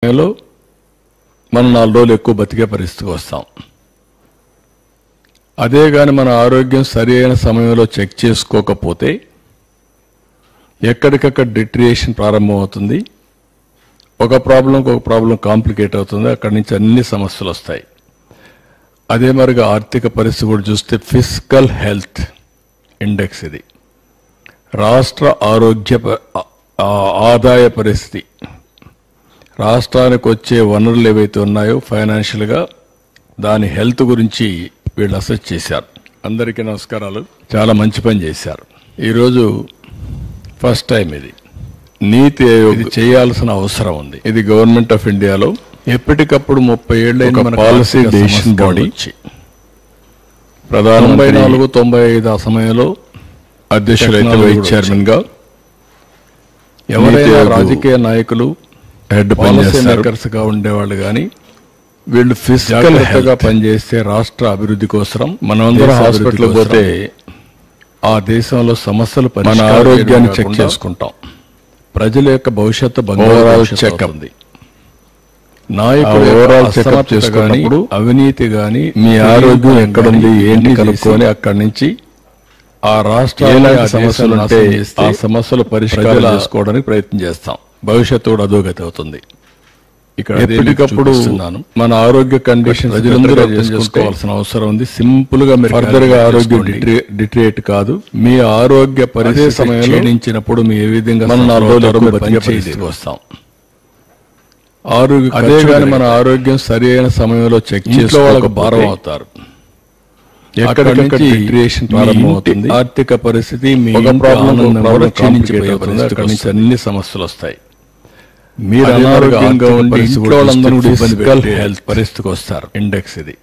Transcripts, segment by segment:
సమయంలో మనం 4 రోజులు ఎక్కువ బతికే పరిస్థితికి వస్తాం. అదే కానీ మన ఆరోగ్యం సరి అయిన సమయంలో చెక్ చేసుకోకపోతే ఎక్కడికక్కడ డిట్రియేషన్ ప్రారంభమవుతుంది. ఒక ప్రాబ్లం కాంప్లికేట్ అవుతుంది. అక్కడి నుంచి అన్ని సమస్యలు వస్తాయి. అదే మరిగా ఆర్థిక పరిస్థితి కూడా చూస్తే ఫిస్కల్ హెల్త్ ఇండెక్స్ ఇది రాష్ట్ర ఆదాయ పరిస్థితి, రాష్ట్రానికి వచ్చే వనరులు ఏవైతే ఉన్నాయో ఫైనాన్షియల్గా దాని హెల్త్ గురించి వీళ్ళు అసెస్ చేశారు. అందరికీ నమస్కారాలు. చాలా మంచి పని చేశారు. ఈరోజు ఫస్ట్ టైం ఇది నీతి ఆయోగ్ చేయాల్సిన అవసరం ఉంది. ఇది గవర్నమెంట్ ఆఫ్ ఇండియాలో ఎప్పటికప్పుడు 30 ఏళ్ళైన మన పాలసీ డెసిషన్ బాడీ ప్రధానమంత్రి 94-95 ఆ సమయంలో అధ్యక్షులైతే వైస్ చైర్మన్ గా ఎవరైనా రాజకీయ నాయకులు హెడ్ పాలసీ మేకర్స్ గా ఉండేవాళ్ళు కానీ వీళ్ళు ఫిజికల్ హెల్త్ గా పనిచేస్తే రాష్ట్ర అభివృద్ధి కోసం మనమందరం హాస్పిటల్ పోతే ఆ దేశంలో సమస్యలు మన ఆరోగ్యాన్ని చెక్ చేసుకుంటాం. ప్రజల యొక్క భవిష్యత్తు బంగారు చెకప్ ఉంది. నాయకుడు ఓవరాల్ చెకప్ చేసుకున్నప్పుడు అవినీతి గాని మీ ఆరోగ్యం ఎక్కడుంది ఏంటి కనుక్కొని అక్కడి నుంచి ఆ రాష్ట్రాల సమస్యలు ఉంటే ఆ సమస్యలు పరిష్కారం చేసుకోవడానికి ప్రయత్నం చేస్తాం. భవిష్యత్తు కూడా అధోగతి అవుతుంది. ఇక్కడ ఎప్పటికప్పుడు మన ఆరోగ్య కండిషన్ ప్రజలందరూ చేసుకోవాల్సిన అవసరం ఉంది. సింపుల్ గా ఫర్దర్ గా ఆరోగ్యం డిట్రియేట్ కాదు. మీ ఆరోగ్య పరిస్థితి క్షీణించినప్పుడు మీ ఏ విధంగా మనం 4 రోజులు వస్తాం. ఆరోగ్య అదే కానీ మన ఆరోగ్యం సరి అయిన సమయంలో చెక్ చేసే వాళ్ళకు భారం అవుతారు. ఎక్కడికక్కడ డిట్రియేషన్ ప్రారంభమవుతుంది. ఆర్థిక పరిస్థితి మీ ప్రాబ్లం క్షీణించిపోతుంది. అక్కడి నుంచి అన్ని సమస్యలు వస్తాయి. మీరు అనారోగ్యంగా ఉండి ఇంట్లో ఫిజికల్ హెల్త్ పరిస్థితికి వస్తారు. ఇండెక్స్ ఇది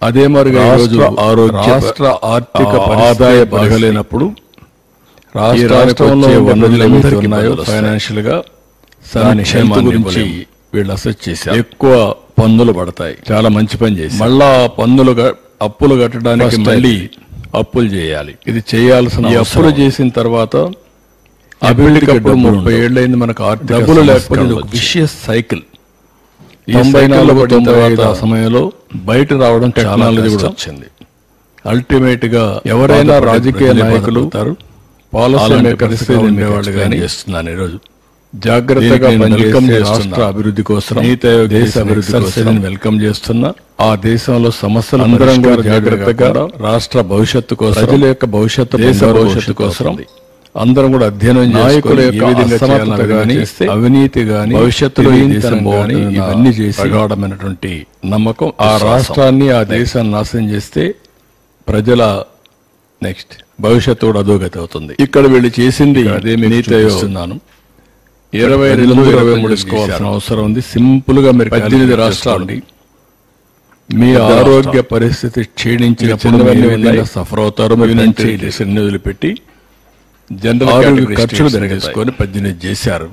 అదే మరి రాష్ట్ర ఆర్థిక ఆదాయ బాగలేనప్పుడు రాష్ట్రంలో వనరులు ఏమైతే ఉన్నాయో ఫైనాన్షియల్ గా దాని హెల్త్ గురించి వీళ్ళు అసెస్ చేశారు. ఎక్కువ పన్నులు పడతాయి. చాలా మంచి పని చేసి మళ్ళా అప్పులు కట్టడానికి మళ్ళీ అప్పులు చేయాలి. ఇది చేయాల్సిన అప్పులు చేసిన తర్వాత అభివృద్ధికప్పుడు 30 ఏళ్ళైంది మనకు డబ్బులు లేకపోతే విషియస్ సైకిల్. 94-95 సమయంలో బయట రావడం టెక్నాలజీ కూడా వచ్చింది. అల్టిమేట్ గా ఎవరైనా రాజకీయ నాయకులు పాలసీ మేకర్స్ ఉండేవాళ్ళు కానీ చేస్తున్నాను ఈరోజు జాగ్రత్తగా పనిచేసే రాష్ట్ర అభివృద్ధి కోసం దేశ అభివృద్ధి కోసం వెల్కమ్ చేస్తున్నా. ఆ దేశంలో సమస్యలు అందరం కూడా జాగ్రత్తగా రాష్ట్ర భవిష్యత్తు కోసం ప్రజల యొక్క భవిష్యత్తు దేశ భవిష్యత్తు కోసం అందరం కూడా అధ్యయనం నాయకుల యొక్క అసమర్థత గాని అవినీతి గాని భవిష్యత్తులో ఇవన్నీ చేసి ప్రగాఢమైనటువంటి నమ్మకం ఆ రాష్ట్రాన్ని ఆ దేశాన్ని నాశనం చేస్తే ప్రజల నెక్స్ట్ భవిష్యత్తు కూడా అధోగతి అవుతుంది. ఇక్కడ వీళ్ళు చేసింది అదే నీతి ఆయోగ్ 22-23 తీసుకోవాల్సిన అవసరం ఉంది. సింపుల్ గా మీరు 18 రాష్ట్రాలు మీ ఆరోగ్య పరిస్థితి క్షీణించినప్పుడు సఫర్ అవుతారు. వదిలిపెట్టి జనరల్ ఖర్చులు పెరిగేసుకొని 18 చేశారు.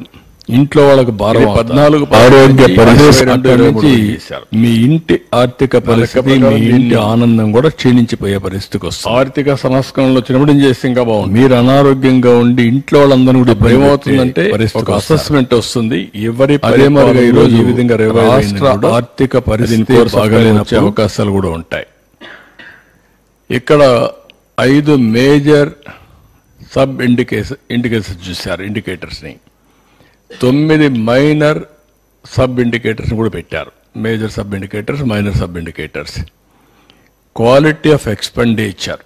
ఇంట్లో వాళ్ళకి భారం 14 ఆరోగ్య పరిస్థితి మీ ఇంటి ఆర్థిక పరిస్థితి మీ ఇంటి ఆనందం కూడా క్షీణించిపోయే పరిస్థితికి వస్తుంది. ఆర్థిక సంస్కరణలు వచ్చినప్పుడు ఏం చేస్తే ఇంకా బాగుంది. మీరు అనారోగ్యంగా ఉండి ఇంట్లో వాళ్ళందరూ కూడా భయం అవుతుందంటే ఒక అసెస్మెంట్ వస్తుంది. ఎవరి అదే మరి ఈ రోజు ఈ విధంగా రాష్ట్ర ఆర్థిక పరిస్థితి బాగాలేనచ్చే అవకాశాలు కూడా ఉంటాయి. ఇక్కడ 5 మేజర్ సబ్ ఇండికేటర్స్ చూశారు. ఇండికేటర్స్ ని 9 మైనర్ సబ్ ఇండికేటర్స్ కూడా పెట్టారు. Major sub indicators, minor sub indicators. Quality of expenditure,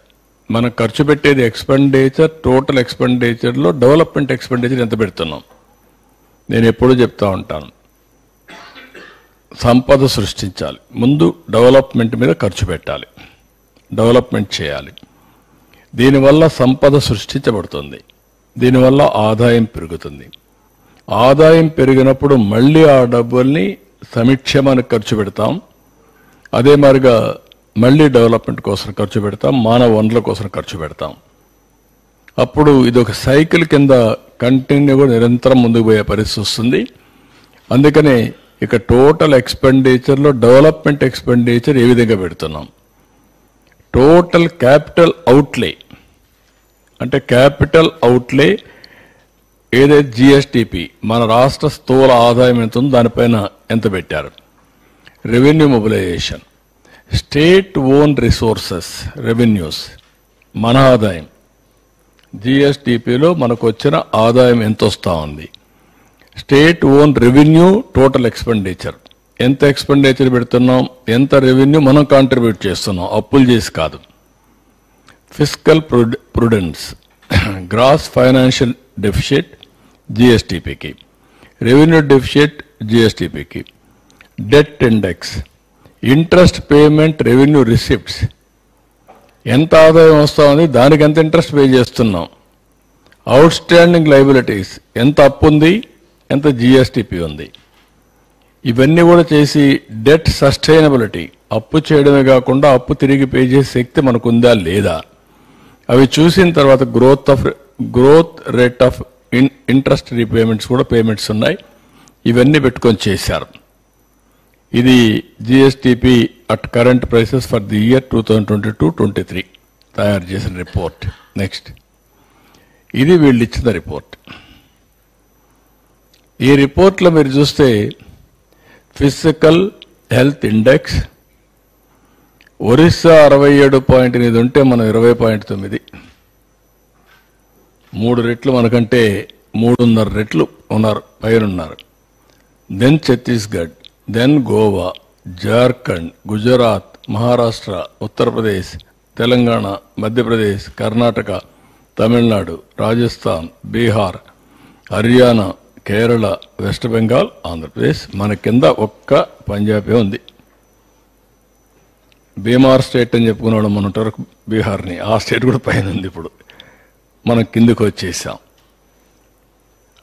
మనం ఖర్చు పెట్టేది ఎక్స్పెండిచర్, టోటల్ ఎక్స్పెండిచర్ లో డెవలప్మెంట్ ఎక్స్పెండిచర్ ఎంత పెడుతున్నాం. నేను ఎప్పుడూ చెప్తా ఉంటాను, సంపద సృష్టించాలి, ముందు డెవలప్మెంట్ మీద ఖర్చు పెట్టాలి, డెవలప్మెంట్ చేయాలి. దీనివల్ల సంపద సృష్టించబడుతుంది, దీనివల్ల ఆదాయం పెరుగుతుంది. ఆదాయం పెరిగినప్పుడు మళ్ళీ ఆ డబ్బుల్ని సంక్షేమానికి ఖర్చు పెడతాం. అదే మాదిరిగా మళ్ళీ డెవలప్మెంట్ కోసం ఖర్చు పెడతాం, మానవ వనరుల కోసం ఖర్చు పెడతాం. అప్పుడు ఇది ఒక సైకిల్ కింద కంటిన్యూగా నిరంతరం ముందుకు పోయే పరిస్థితి వస్తుంది. అందుకనే ఇక టోటల్ ఎక్స్పెండిచర్లో డెవలప్మెంట్ ఎక్స్పెండిచర్ ఏ విధంగా పెడుతున్నాం. టోటల్ క్యాపిటల్ అవుట్లే అంటే క్యాపిటల్ అవుట్లే ఏదైతే జిఎస్టిపి మన రాష్ట్ర స్థూల ఆదాయం ఎంత ఉందో దానిపైన ఎంత పెట్టారు. Revenue mobilisation, state own resources revenues, మన ఆదాయం జిఎస్టిపిలో మనకు వచ్చిన ఆదాయం ఎంత వస్తూ ఉంది. State own revenue total expenditure, ఎంత ఎక్స్పెండిచర్ పెడుతున్నాం, ఎంత రెవెన్యూ మనం కాంట్రిబ్యూట్ చేస్తున్నాం, అప్పులు చేసి కాదు. Fiscal prudence, gross financial deficit జిఎస్టిపికి, రెవెన్యూ డెఫిషిట్ జిఎస్టిపికి, debt index, interest payment revenue receipts, ఎంత ఆదాయం వస్తూ ఉంది, దానికి ఎంత ఇంట్రెస్ట్ పే చేస్తున్నాం. అవుట్ స్టాండింగ్ లైబిలిటీస్, ఎంత అప్పు ఉంది, ఎంత జిఎస్టిపి ఉంది. ఇవన్నీ కూడా చేసి డెట్ సస్టైనబిలిటీ, అప్పు చేయడమే కాకుండా అప్పు తిరిగి పే చేసే శక్తి మనకుందా లేదా, అవి చూసిన తర్వాత growth rate of interest repayments కూడా పేమెంట్స్ ఉన్నాయి. ఇవన్నీ పెట్టుకొని చేశారు. ఇది GSTP at current prices for the year 2022-23 తయారు చేసిన రిపోర్ట్. నెక్స్ట్, ఇది వీళ్ళు ఇచ్చిన రిపోర్ట్. ఈ రిపోర్ట్లో మీరు చూస్తే ఫిజికల్ హెల్త్ ఇండెక్స్ ఒరిస్సా 67.8 ఉంటే మనం 20.9, 3 రెట్లు మనకంటే 3.5 రెట్లు పైనున్నారు. Then Chhattisgarh, then Goa, Jharkhand, Gujarat, Maharashtra, Uttar Pradesh, Telangana, Madhya Pradesh, Karnataka, Tamil Nadu, Rajasthan, Bihar, Haryana, Kerala, West Bengal, Andhra Pradesh. మన కింద ఒక్క పంజాబే ఉంది. బీమార్ స్టేట్ అని చెప్పుకున్నాడు మన వరకు బీహార్ని, ఆ స్టేట్ కూడా పైన ఉంది. ఇప్పుడు మనం కిందకు వచ్చేసాం.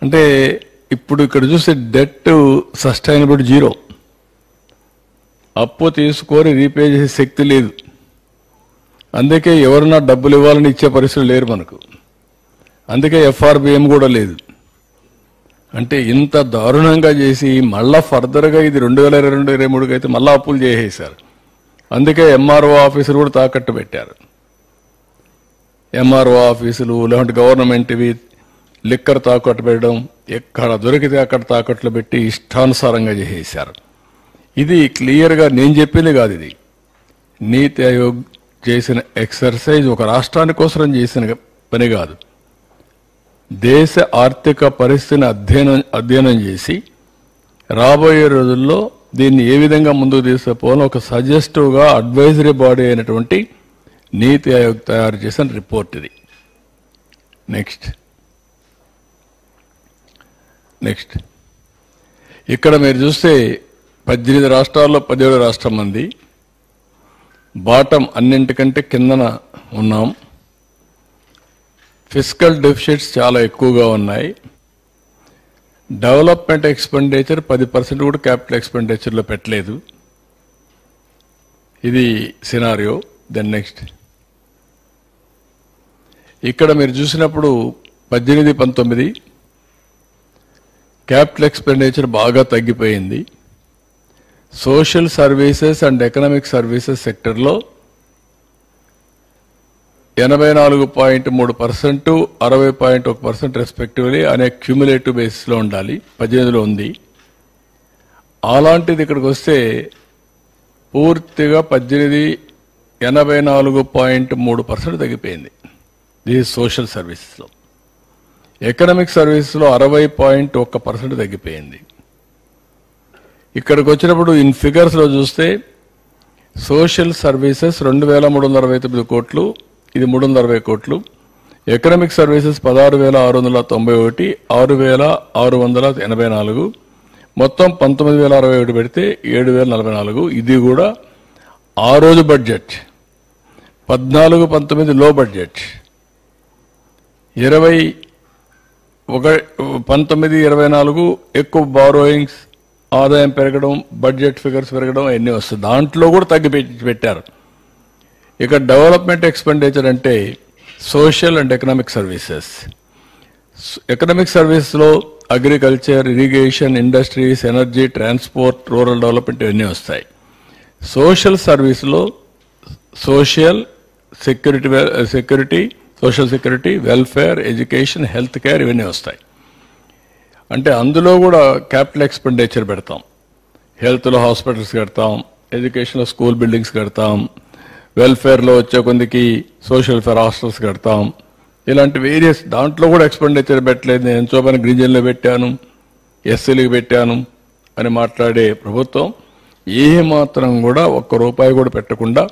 అంటే ఇప్పుడు ఇక్కడ చూస్తే డెట్ సస్టైనబుల్ 0, అప్పు తీసుకొని రీపే చేసే శక్తి లేదు. అందుకే ఎవరన్నా డబ్బులు ఇవ్వాలని ఇచ్చే పరిస్థితులు లేరు మనకు. అందుకే ఎఫ్ఆర్బిఎం కూడా లేదు. అంటే ఇంత దారుణంగా చేసి మళ్ళా ఫర్దర్గా ఇది 2022-23 అయితే మళ్ళా అప్పులు చేసేశారు. అందుకే ఎంఆర్ఓ ఆఫీసులు కూడా తాకట్టు పెట్టారు. ఎంఆర్ఓ ఆఫీసులు లేదంటే గవర్నమెంట్వి లిక్కర్ తాకట్టు పెట్టడం, ఎక్కడ దొరికితే అక్కడ తాకట్లు పెట్టి ఇష్టానుసారంగా చేసేశారు. ఇది క్లియర్గా నేను చెప్పింది కాదు, ఇది నీతి ఆయోగ్ చేసిన ఎక్సర్సైజ్, ఒక రాష్ట్రాని కోసం చేసిన పని కాదు. దేశ ఆర్థిక పరిస్థితిని అధ్యయనం చేసి రాబోయే రోజుల్లో దీన్ని ఏ విధంగా ముందుకు తీసుకుపోవాలో ఒక సజెస్టివ్గా అడ్వైజరీ బాడీ అయినటువంటి నీతి ఆయోగ్ తయారు చేసిన రిపోర్ట్ ఇది. నెక్స్ట్ ఇక్కడ మీరు చూస్తే 18 రాష్ట్రాల్లో 17 రాష్ట్రం మంది బాటం అన్నింటికంటే కిందన ఉన్నాం. ఫిస్కల్ డెఫిసిట్స్ చాలా ఎక్కువగా ఉన్నాయి. డెవలప్మెంట్ ఎక్స్పెండిచర్ 10% కూడా క్యాపిటల్ ఎక్స్పెండిచర్లో పెట్టలేదు. ఇది సినారియో. దెన్ నెక్స్ట్, ఇక్కడ మీరు చూసినప్పుడు 18-19 క్యాపిటల్ ఎక్స్పెండిచర్ బాగా తగ్గిపోయింది. Social services and economic services సెక్టర్లో 84.3%, 60.1% రెస్పెక్టివ్లీ అనే క్యూములేటివ్ బేసిస్లో ఉండాలి. 18లో ఉంది. అలాంటిది ఇక్కడికి వస్తే పూర్తిగా 18 84.3% తగ్గిపోయింది. ఇది సోషల్ సర్వీసెస్లో. ఎకనామిక్ సర్వీసెస్లో 60.1% తగ్గిపోయింది. ఇక్కడికి వచ్చినప్పుడు ఇన్ ఫిగర్స్లో చూస్తే సోషల్ సర్వీసెస్ 2,369 కోట్లు, ఇది 360 కోట్లు. ఎకనామిక్ సర్వీసెస్ 16,691, 6,684, మొత్తం 19,061 పెడితే 7,044. ఇది కూడా ఆ రోజు బడ్జెట్. 14-19 లో బడ్జెట్. 19-24 ఎక్కువ బారోయింగ్స్, ఆదాయం పెరగడం, బడ్జెట్ ఫిగర్స్ పెరగడం అన్నీ వస్తాయి. దాంట్లో కూడా తగ్గి పెట్టారు. ఇక డెవలప్మెంట్ ఎక్స్పెండిచర్ అంటే social and economic services. Economic సర్వీస్లో agriculture, irrigation, industries, energy, transport, rural development ఇవన్నీ వస్తాయి. సోషల్ సర్వీస్లో social security, social security, welfare, education, health care ఇవన్నీ వస్తాయి. అంటే అందులో కూడా క్యాపిటల్ ఎక్స్పెండిచర్ పెడతాం. హెల్త్లో హాస్పిటల్స్ కడతాం, ఎడ్యుకేషన్లో స్కూల్ బిల్డింగ్స్ కడతాం, వెల్ఫేర్లో వచ్చే కొందికి సోషల్ వెల్ఫేర్ హాస్టల్స్ కడతాం. ఇలాంటి వేరియస్ దాంట్లో కూడా ఎక్స్పెండిచర్ పెట్టలేదు. నేను ఎంతో పని గిరిజనులు పెట్టాను, ఎస్సీలకు పెట్టాను అని మాట్లాడే ప్రభుత్వం ఏ మాత్రం కూడా ఒక్క రూపాయి కూడా పెట్టకుండా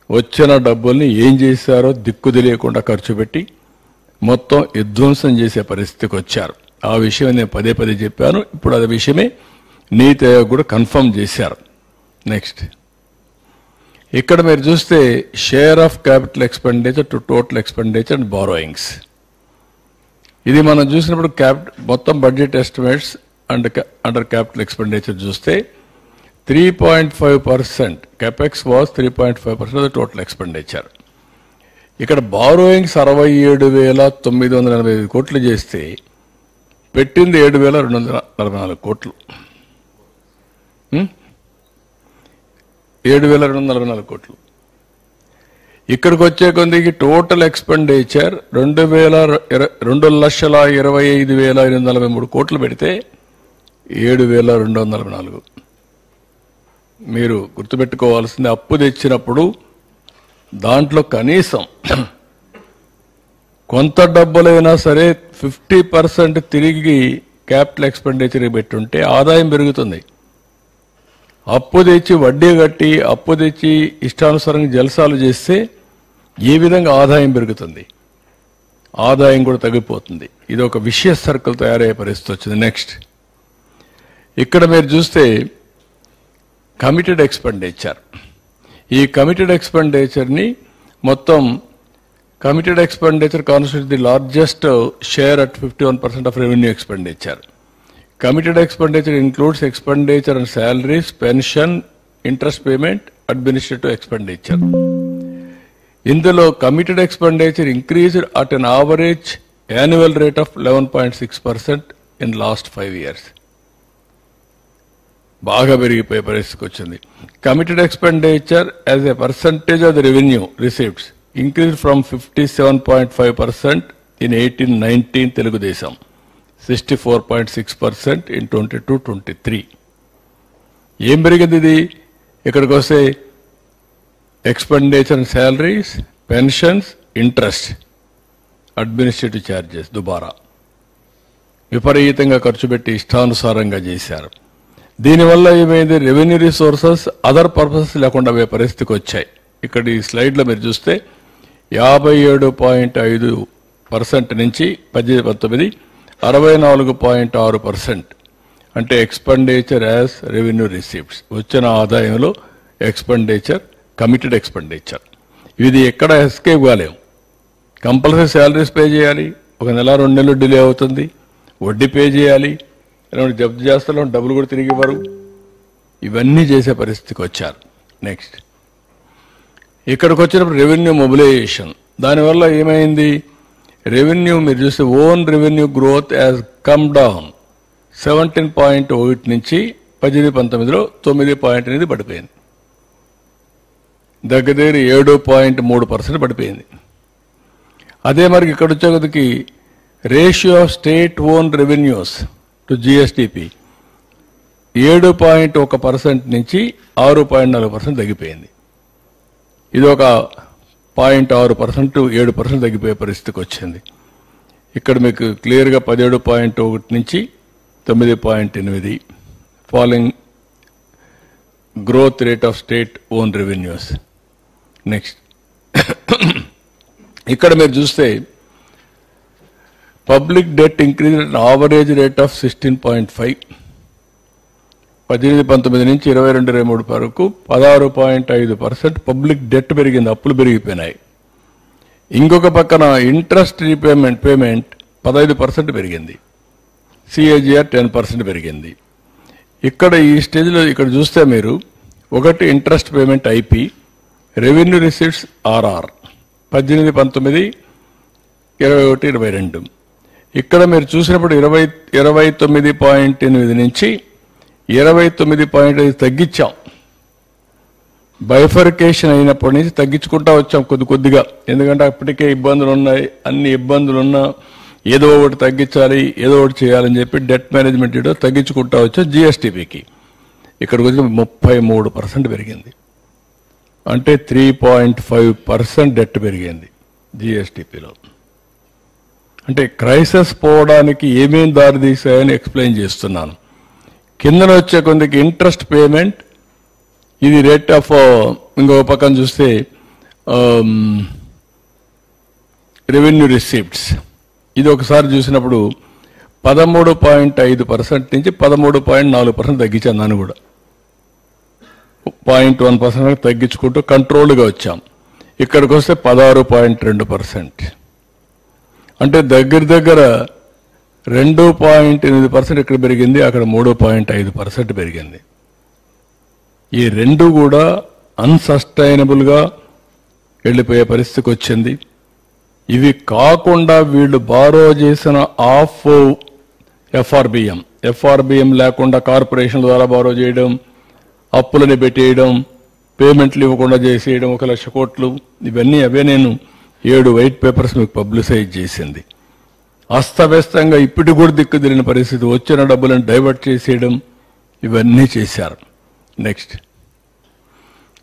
వచ్చిన డబ్బుల్ని ఏం చేశారో దిక్కు తెలియకుండా ఖర్చు పెట్టి మొత్తం విధ్వంసం చేసే పరిస్థితికి వచ్చారు. ఆ విషయం నేను పదే పదే చెప్పాను. ఇప్పుడు అదే విషయమే నీతి ఆయోగ్ కూడా కన్ఫర్మ్ చేశారు. నెక్స్ట్ ఇక్కడ మీరు చూస్తే share of capital expenditure to total expenditure and borrowings. ఇది మనం చూసినప్పుడు మొత్తం budget estimates under capital expenditure చూస్తే 3.5% capex was 3.5% of the total expenditure. ఇక్కడ బారోయింగ్స్ 67,985 కోట్లు చేస్తే పెట్టింది 7,244 కోట్లు. 7,244 కోట్లు. ఇక్కడికి వచ్చే కొందికి టోటల్ ఎక్స్పెండిచర్ 2,25,843 కోట్లు పెడితే 7,244. మీరు గుర్తుపెట్టుకోవాల్సింది అప్పు తెచ్చినప్పుడు దాంట్లో కనీసం కొంత డబ్బులైనా సరే 50% తిరిగి క్యాపిటల్ ఎక్స్పెండిచర్ పెట్టుంటే ఆదాయం పెరుగుతుంది. అప్పు తెచ్చి వడ్డీ కట్టి అప్పు తెచ్చి ఇష్టానుసారంగా జల్సాలు చేస్తే ఏ విధంగా ఆదాయం పెరుగుతుంది? ఆదాయం కూడా తగ్గిపోతుంది. ఇది ఒక విషియస్ సర్కిల్ తయారయ్యే పరిస్థితి వచ్చింది. నెక్స్ట్ ఇక్కడ మీరు చూస్తే కమిటెడ్ ఎక్స్పెండిచర్. ఈ కమిటెడ్ ఎక్స్పెండిచర్ని మొత్తం committed expenditure constitute the largest share at 51% of revenue expenditure. Committed expenditure includes expenditure and salaries, pension, interest payment, administrative expenditure. ఇందులో committed expenditure increased at an average annual rate of 11.6% in last 5 years. బాగా పెరిగిపోయే పరిస్థితికి వచ్చింది. Committed expenditure as a percentage of the revenue receipts increase from 57.5% in 18-19 Telugu Desam, 64.6% in 22-23. ఏం పెరిగింది ఇది? ఇక్కడికి వస్తే expenditure and salaries, pensions, interest, administrative charges దుబారా విపరీతంగా ఖర్చు పెట్టి ఇష్టానుసారంగా చేశారు. దీనివల్ల ఏమైంది? రెవెన్యూ రిసోర్సెస్ అదర్ పర్పసెస్ లేకుండా పోయే పరిస్థితికి వచ్చాయి. ఇక్కడ ఈ స్లైడ్లో మీరు చూస్తే 57.5% నుంచి 18-19 64.6%. అంటే ఎక్స్పెండిచర్ యాజ్ రెవెన్యూ రిసీప్ట్స్, వచ్చిన ఆదాయంలో ఎక్స్పెండిచర్, కమిటెడ్ ఎక్స్పెండిచర్. ఇది ఎక్కడ ఎస్కేప్ కాలేము. కంపల్సరీ శాలరీస్ పే చేయాలి, ఒక నెల 2 నెలలు డిలే అవుతుంది, వడ్డీ పే చేయాలి, జప్తు చేస్తాలో డబ్బులు కూడా తిరిగి ఇవ్వరు. ఇవన్నీ చేసే పరిస్థితికి వచ్చారు. నెక్స్ట్ ఇక్కడికి వచ్చినప్పుడు రెవెన్యూ మొబిలైజేషన్. దానివల్ల ఏమైంది? రెవెన్యూ మీరు చూస్తే own revenue growth has come down 17.1 నుంచి 18-19లో 9.8 పడిపోయింది. దగ్గర 7.3% పడిపోయింది. అదే మరి ఇక్కడ వచ్చేకొద్దికి ratio of state own revenues to GSDP 7.1% నుంచి 6.4% తగ్గిపోయింది. ఇది ఒక 0.6% to 7% తగ్గిపోయే పరిస్థితికి వచ్చింది. ఇక్కడ మీకు క్లియర్గా 17.1 నుంచి 9.8 following growth rate of state own revenues. Next ఇక్కడ మీరు చూస్తే public debt increase at average rate of 16.5, 18-19 నుంచి 22-23 వరకు 16.5% పబ్లిక్ డెట్ పెరిగింది, అప్పులు పెరిగిపోయినాయి. ఇంకొక పక్కన ఇంట్రెస్ట్ రీపేమెంట్ 15% పెరిగింది, సిఏజిఆర్ 10% పెరిగింది. ఇక్కడ ఈ స్టేజ్లో ఇక్కడ చూస్తే మీరు ఒకటి interest payment IP, revenue receipts RR 18-19, 21-22. ఇక్కడ మీరు చూసినప్పుడు 29.8 నుంచి 29.5 తగ్గించాం. బైఫర్కేషన్ అయినప్పటి నుంచి తగ్గించుకుంటా వచ్చాం కొద్దిగా. ఎందుకంటే అప్పటికే ఇబ్బందులు ఉన్నాయి, అన్ని ఇబ్బందులున్నా ఏదో ఒకటి తగ్గించాలి, ఏదో ఒకటి చేయాలని చెప్పి డెట్ మేనేజ్మెంట్ తగ్గించుకుంటా వచ్చాం జిఎస్టిపికి. ఇక్కడికి వచ్చి 33% పెరిగింది. అంటే 3.5% డెట్ పెరిగింది జిఎస్టిపిలో. అంటే క్రైసిస్ పోవడానికి ఏమేం దారి తీసాయని ఎక్స్ప్లెయిన్ చేస్తున్నాను. కిందన వచ్చే కొందికి ఇంట్రెస్ట్ పేమెంట్, ఇది రేట్ ఆఫ్, ఇంకో పక్కన చూస్తే రెవెన్యూ రిసీప్ట్స్, ఇది ఒకసారి చూసినప్పుడు 13.5% నుంచి 13.4% తగ్గించాను. దాన్ని కూడా 0.1% తగ్గించుకుంటూ కంట్రోల్గా వచ్చాం. ఇక్కడికి వస్తే 16.2%, అంటే దగ్గర 2.8% ఇక్కడ పెరిగింది, అక్కడ 3.5% పెరిగింది. ఈ రెండు కూడా అన్సస్టైనబుల్గా వెళ్ళిపోయే పరిస్థితికి వచ్చింది. ఇవి కాకుండా వీళ్ళు బారో చేసిన ఆఫ్ ఎఫ్ఆర్బిఎం లేకుండా కార్పొరేషన్ ద్వారా బారో చేయడం, అప్పులని పెట్టేయడం, పేమెంట్లు ఇవ్వకుండా చేసేయడం 1,00,000 కోట్లు, ఇవన్నీ అవే నేను 7 వైట్ పేపర్స్ మీకు పబ్లిసైజ్ చేసింది. అస్తవ్యస్తంగా ఇప్పటికి కూడా దిక్కు తెలియని పరిస్థితి, వచ్చిన డబ్బులను డైవర్ట్ చేసేయడం, ఇవన్నీ చేశారు. నెక్స్ట్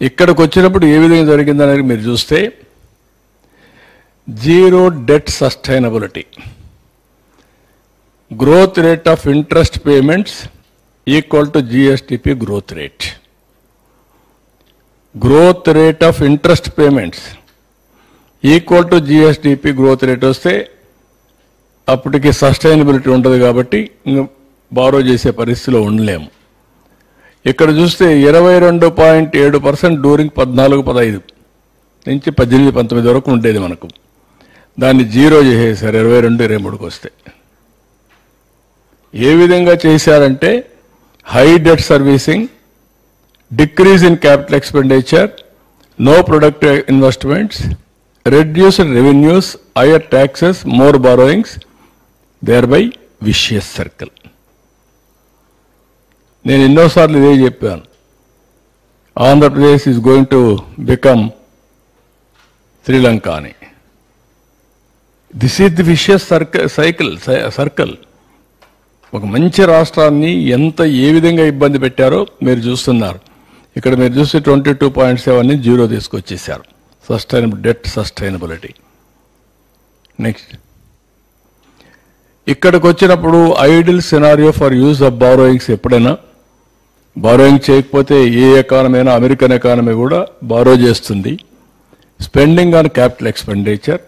ఇక్కడికి వచ్చినప్పుడు ఏ విధంగా జరిగిందనేది మీరు చూస్తే, zero debt sustainability, growth rate of interest payments equal to GSDP growth rate. Growth rate of interest payments equal to GSDP growth rate వస్తే అప్పటికి సస్టైనబిలిటీ ఉంటుంది, కాబట్టి బారో చేసే పరిస్థితిలో ఉండలేము. ఇక్కడ చూస్తే 22.7% డ్యూరింగ్ 14-15 నుంచి 18-19 వరకు ఉండేది మనకు. దాన్ని జీరో చేసేసారు 22-23కి వస్తే. ఏ విధంగా చేశారంటే high debt servicing, decrease in capital expenditure, no productive investments, reduced revenues, higher taxes, more borrowings, thereby vicious circle. నేను ఎన్నోసార్లు ఇదే చెప్పాను, Andhra Pradesh is going to become Sri Lanka అని. This is the vicious circle. ఒక మంచి రాష్ట్రాన్ని ఏ విధంగా ఇబ్బంది పెట్టారో మీరు చూస్తున్నారు. ఇక్కడ మీరు చూస్తే 22.7ని జీరో తీసుకొచ్చేసారు. Debt sustainability. నెక్స్ట్ ఇక్కడికి వచ్చినప్పుడు ideal scenario for use of borrowings. ఎప్పుడైనా బారోయింగ్ చేయకపోతే ఏ ఎకానమీ అయినా, అమెరికన్ ఎకానమీ కూడా బారో చేస్తుంది. స్పెండింగ్ ఆన్ క్యాపిటల్ ఎక్స్పెండిచర్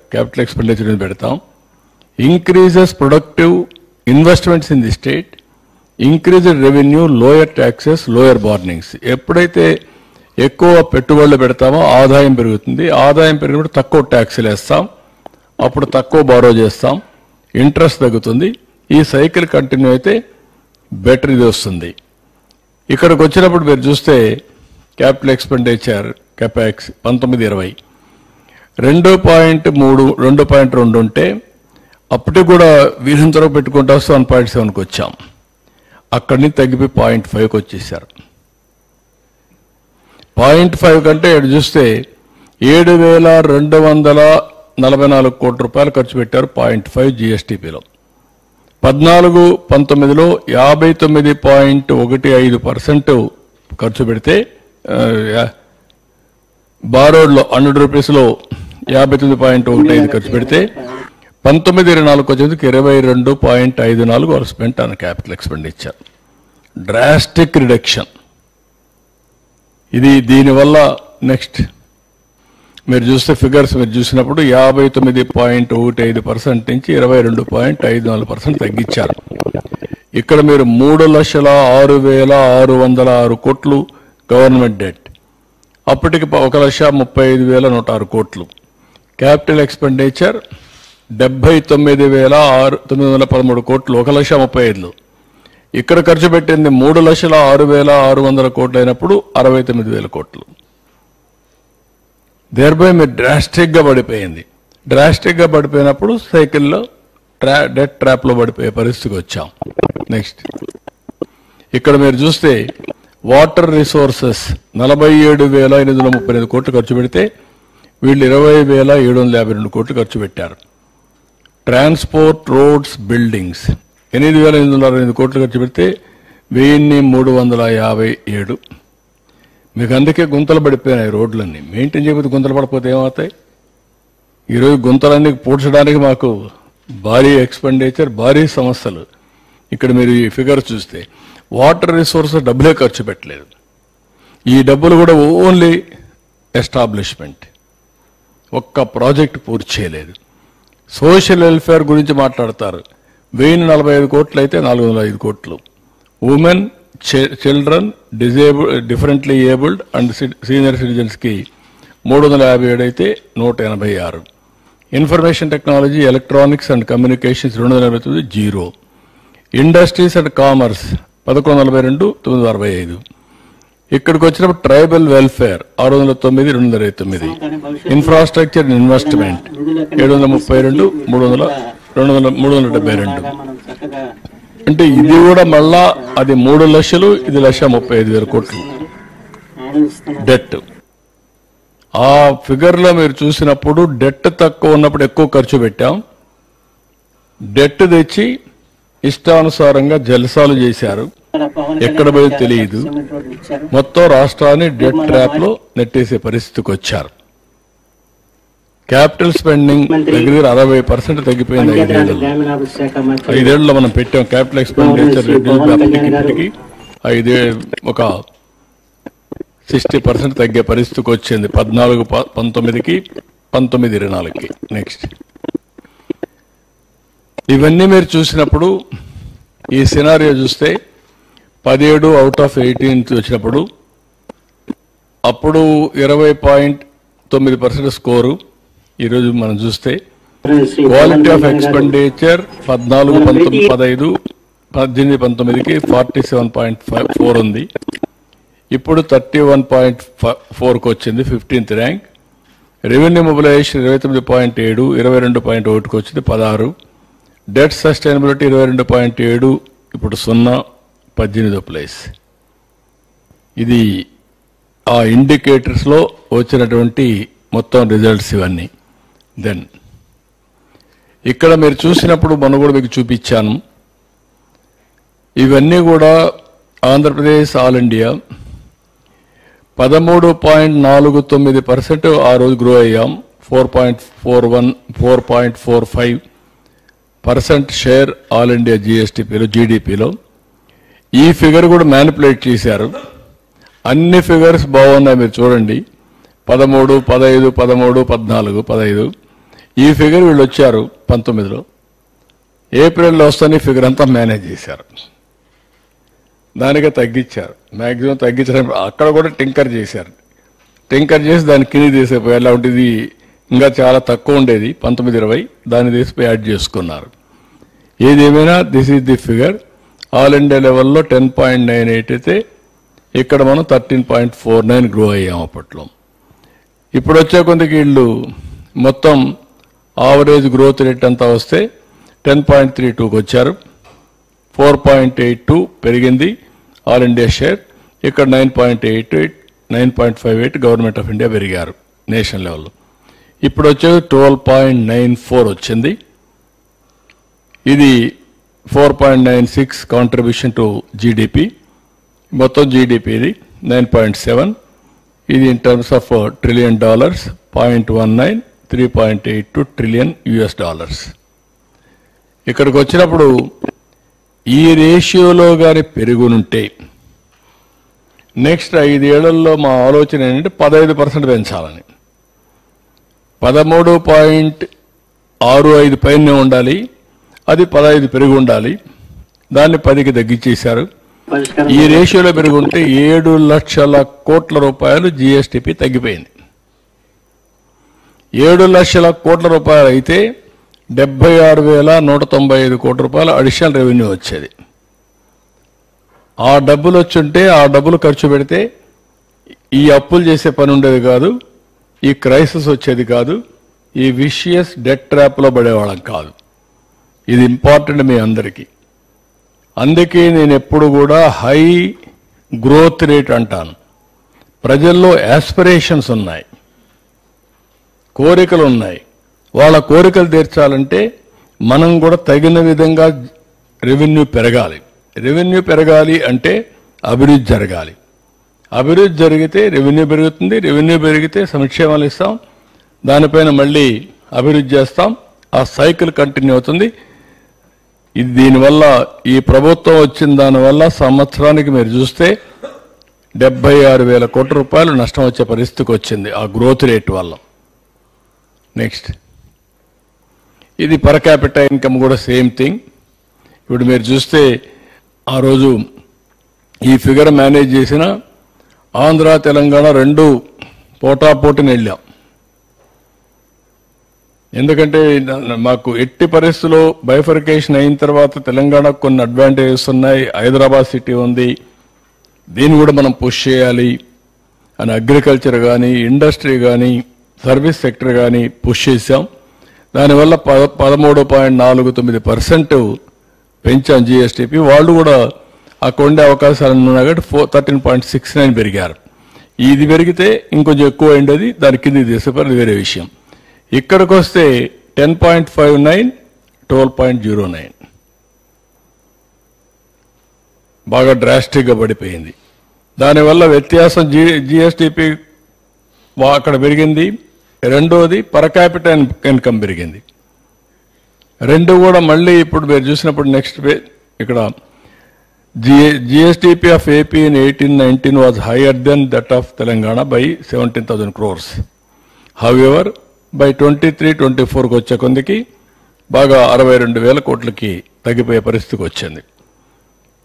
పెడతాం. Increases productive investments in the state, increased revenue, lower taxes, lower borrowings. ఎప్పుడైతే ఎక్కువ పెట్టుబడులు పెడతామో ఆదాయం పెరుగుతుంది. ఆదాయం పెరిగినప్పుడు తక్కువ ట్యాక్స్లు వేస్తాం, అప్పుడు తక్కువ బారో చేస్తాం, ఇంట్రెస్ట్ తగ్గుతుంది. ఈ సైకిల్ కంటిన్యూ అయితే బెటర్ ఇది వస్తుంది. ఇక్కడికి వచ్చినప్పుడు మీరు చూస్తే క్యాపిటల్ ఎక్స్పెండిచర్ కెపాక్స్ 19-20 2.2 ఉంటే అప్పటికి కూడా వీరంతో పెట్టుకుంటూ 1.7కి వచ్చాం. అక్కడి నుంచి తగ్గిపోయి 0.5కి వచ్చేసారు. 0.5 కంటే ఇక్కడ చూస్తే 7,244 కోట్ల రూపాయలు ఖర్చు పెట్టారు 0.5 జిఎస్టిపిలో. 14-19లో 59.15% ఖర్చు పెడితే బారోడ్లో 100 రూపీస్లో 59.15 ఖర్చు పెడితే 19-24 వచ్చేందుకు 22.54 వాళ్ళు spent on capital expenditure. Drastic reduction ఇది. దీనివల్ల నెక్స్ట్ మీరు చూస్తే ఫిగర్స్ మీరు చూసినప్పుడు 59.15% నుంచి 22.54% తగ్గించారు. ఇక్కడ మీరు 3,06,606 కోట్లు గవర్నమెంట్ డెట్, అప్పటికి 1,35,106 కోట్లు. క్యాపిటల్ ఎక్స్పెండిచర్ 79,913 కోట్లు, 1,35,000. ఇక్కడ ఖర్చు పెట్టింది 3,06,600 కోట్లు అయినప్పుడు 69,000 కోట్లు. దేర్బై మీరు డ్రాస్టిక్గా పడిపోయింది. డ్రాస్టిక్గా పడిపోయినప్పుడు సైకిల్లో డెట్ ట్రాప్లో పడిపోయే పరిస్థితికి వచ్చాం. నెక్స్ట్ ఇక్కడ మీరు చూస్తే వాటర్ రిసోర్సెస్ 47,835 కోట్లు ఖర్చు పెడితే వీళ్ళు 20,752 కోట్లు ఖర్చు పెట్టారు. ట్రాన్స్పోర్ట్, రోడ్స్, బిల్డింగ్స్ 8,825 కోట్లు ఖర్చు పెడితే 1357. మీకు అందుకే గుంతలు పడిపోయినాయి రోడ్లన్నీ. మెయింటైన్ చేయకపోతే గుంతలు పడిపోతే ఏమవుతాయి? ఈరోజు గుంతలన్నీ పూడ్చడానికి మాకు భారీ ఎక్స్పెండిచర్, భారీ సమస్యలు. ఇక్కడ మీరు ఈ ఫిగర్ చూస్తే వాటర్ రిసోర్స్ డబ్బులే ఖర్చు పెట్టలేదు. ఈ డబ్బులు కూడా ఓన్లీ ఎస్టాబ్లిష్మెంట్, ఒక్క ప్రాజెక్ట్ పూర్తి చేయలేదు. సోషల్ వెల్ఫేర్ గురించి మాట్లాడతారు. 1045 కోట్లు అయితే 405 కోట్లు. Women, children, differently abled and senior సిటిజన్స్కి 357 అయితే 186. Information technology, electronics and communications 229 zero. Industries and commerce 1142 965. ఇక్కడికి వచ్చినప్పుడు tribal welfare 609 229. Infrastructure and investment 732 372. అంటే ఇది కూడా మళ్ళా అది 3 లక్షలు, ఇది 1,35,000 కోట్లు డెట్. ఆ ఫిగర్లో మీరు చూసినప్పుడు డెట్ తక్కువ ఉన్నప్పుడు ఎక్కువ ఖర్చు పెట్టాం. డెట్ తెచ్చి ఇష్టానుసారంగా జల్సాలు చేశారు. ఎక్కడ పోయి తెలియదు. మొత్తం రాష్ట్రాన్ని డెట్ ట్రాప్ లో నెట్టేసే పరిస్థితికి వచ్చారు. క్యాపిటల్ స్పెండింగ్ దగ్గర 60% తగ్గిపోయింది. 5 ఏళ్లలో మనం పెట్టాం క్యాపిటల్ ఎక్స్పెండిచర్ ఇప్పటికి ఒక 60% తగ్గే పరిస్థితికి వచ్చింది 14-19కి 19-24కి. నెక్స్ట్ ఇవన్నీ మీరు చూసినప్పుడు ఈ సినారియో చూస్తే 17 అవుట్ ఆఫ్ 18 వచ్చినప్పుడు అప్పుడు 20.9% స్కోరు. ఈరోజు మనం చూస్తే క్వాలిటీ ఆఫ్ ఎక్స్పెండిచర్ 14-18-19కి 47.4 ఉంది. ఇప్పుడు 31.4కి వచ్చింది, 15th ర్యాంక్. రెవెన్యూ మొబిలైజేషన్ 29.7, 22.1కి వచ్చింది 16. డెట్ సస్టైనబిలిటీ 22.7, ఇప్పుడు 0, 18వ ప్లేస్. ఇది ఆ ఇండికేటర్స్లో వచ్చినటువంటి మొత్తం రిజల్ట్స్ ఇవన్నీ. దెన్ ఇక్కడ మీరు చూసినప్పుడు మనం కూడా మీకు చూపించాను. ఇవన్నీ కూడా ఆంధ్రప్రదేశ్ ఆల్ ఇండియా 13.49% ఆ రోజు గ్రో అయ్యాం. 4.41, 4.45% షేర్ ఆల్ ఇండియా జిఎస్టిపిలో, జీడిపిలో. ఈ ఫిగర్ కూడా మ్యానిపులేట్ చేశారు. అన్ని ఫిగర్స్ బాగున్నాయి మీరు చూడండి. 13, 15, 13, 14, 15. ఈ ఫిగర్ వీళ్ళు వచ్చారు 19లో. ఏప్రిల్లో వస్తానే ఫిగర్ అంతా మేనేజ్ చేశారు. దానికే తగ్గించారు, మ్యాక్సిమం తగ్గించడం. అక్కడ కూడా టింకర్ చేశారు. టింకర్ చేసి దాన్ని కింది తీసేపోయి ఎలా ఉంటుంది, ఇంకా చాలా తక్కువ ఉండేది 19-20, దాన్ని తీసిపోయి యాడ్ చేసుకున్నారు. ఏదేమైనా this is the figure. All India లెవెల్లో 10.98 అయితే ఇక్కడ మనం 13.49 గ్రో అయ్యాం అప్పట్లో. ఇప్పుడు వచ్చే కొంతకి వీళ్ళు మొత్తం ఆవరేజ్ గ్రోత్ రేట్ అంతా వస్తే 10.32కి వచ్చారు. 4.82 పెరిగింది ఆల్ ఇండియా షేర్. ఇక్కడ 9.88, 9.58 గవర్నమెంట్ ఆఫ్ ఇండియా పెరిగారు నేషనల్ లెవెల్లో. ఇప్పుడు వచ్చేది 12.94 వచ్చింది. ఇది 4.96 కాంట్రిబ్యూషన్ టు జీడిపి. మొత్తం జీడిపిది 9.7. ఇది in terms of $1 trillion, 0.19, 3.82 trillion US dollars. ఇక్కడికి వచ్చినప్పుడు ఈ రేషియోలో కానీ పెరుగునుంటే నెక్స్ట్ 5 ఏళ్లలో మా ఆలోచన ఏంటంటే 15% పెంచాలని. 13.65 పైనే ఉండాలి, అది 15 పెరిగి ఉండాలి. దాన్ని 10కి తగ్గించేశారు. ఈ రేషియోలో పెరుగుంటే 7 లక్షల కోట్ల రూపాయలు జిఎస్టిపి తగ్గిపోయింది. 7 లక్షల కోట్ల రూపాయలు అయితే 76,195 కోట్ల రూపాయలు అడిషనల్ రెవెన్యూ వచ్చేది. ఆ డబ్బులు వచ్చుంటే ఆ డబ్బులు ఖర్చు పెడితే ఈ అప్పులు చేసే పని ఉండేది కాదు, ఈ క్రైసిస్ వచ్చేది కాదు, ఈ విషియస్ డెట్ ట్రాప్లో పడేవాళ్ళం కాదు. ఇది ఇంపార్టెంట్ మీ అందరికీ. అందుకే నేను ఎప్పుడు కూడా హై గ్రోత్ రేట్ అంటాను. ప్రజల్లో యాస్పిరేషన్స్ ఉన్నాయి, కోరికలు ఉన్నాయి. వాళ్ళ కోరికలు తీర్చాలంటే మనం కూడా తగిన విధంగా రెవెన్యూ పెరగాలి. రెవెన్యూ పెరగాలి అంటే అభివృద్ధి జరగాలి. అభివృద్ధి జరిగితే రెవెన్యూ పెరుగుతుంది, రెవెన్యూ పెరిగితే సంక్షేమాలు ఇస్తాం, దానిపైన మళ్ళీ అభివృద్ధి చేస్తాం, ఆ సైకిల్ కంటిన్యూ అవుతుంది. ఇది దీనివల్ల ఈ ప్రభుత్వం వచ్చిన దానివల్ల సంవత్సరానికి మీరు చూస్తే 76,000 కోట్ల రూపాయలు నష్టం వచ్చే పరిస్థితికి వచ్చింది ఆ గ్రోత్ రేట్ వల్ల. నెక్స్ట్, ఇది పర్ క్యాపిటల్ ఇన్కమ్ కూడా సేమ్ థింగ్. ఇప్పుడు మీరు చూస్తే ఆ రోజు ఈ ఫిగర్ మేనేజ్ చేసిన ఆంధ్ర తెలంగాణ రెండు పోటాపోటీని వెళ్ళాం. ఎందుకంటే మాకు ఎట్టి పరిస్థితుల్లో బైఫర్కేషన్ అయిన తర్వాత తెలంగాణకు కొన్ని అడ్వాంటేజెస్ ఉన్నాయి, హైదరాబాద్ సిటీ ఉంది, దీన్ని కూడా మనం పుష్ చేయాలి అని అగ్రికల్చర్ కానీ ఇండస్ట్రీ కానీ సర్వీస్ సెక్టర్ కానీ పుష్ చేశాం. దానివల్ల 13.49% పెంచాం జిఎస్టిపి. వాళ్ళు కూడా ఆ కొండే అవకాశాలు ఉన్నాయి కాబట్టి 13.69 పెరిగారు. ఇది పెరిగితే ఇంకొంచెం ఎక్కువ అయింది, దాని కింద తీసేపారు, వేరే విషయం. ఇక్కడికి వస్తే 10.59, 12.09 బాగా డ్రాస్టిక్గా పడిపోయింది. దానివల్ల వ్యత్యాసం జిఎస్టిపి అక్కడ పెరిగింది. రెండోది పర్ క్యాపిటల్ ఇన్కమ్ పెరిగింది. రెండు కూడా మళ్ళీ ఇప్పుడు మీరు చూసినప్పుడు నెక్స్ట్ ఇక్కడ GSDP of AP in 18-19 was higher than that of Telangana by 17,000 crores. However by 23-24కి వచ్చే కొందికి బాగా 62,000 కోట్లకి తగ్గిపోయే పరిస్థితికి వచ్చింది.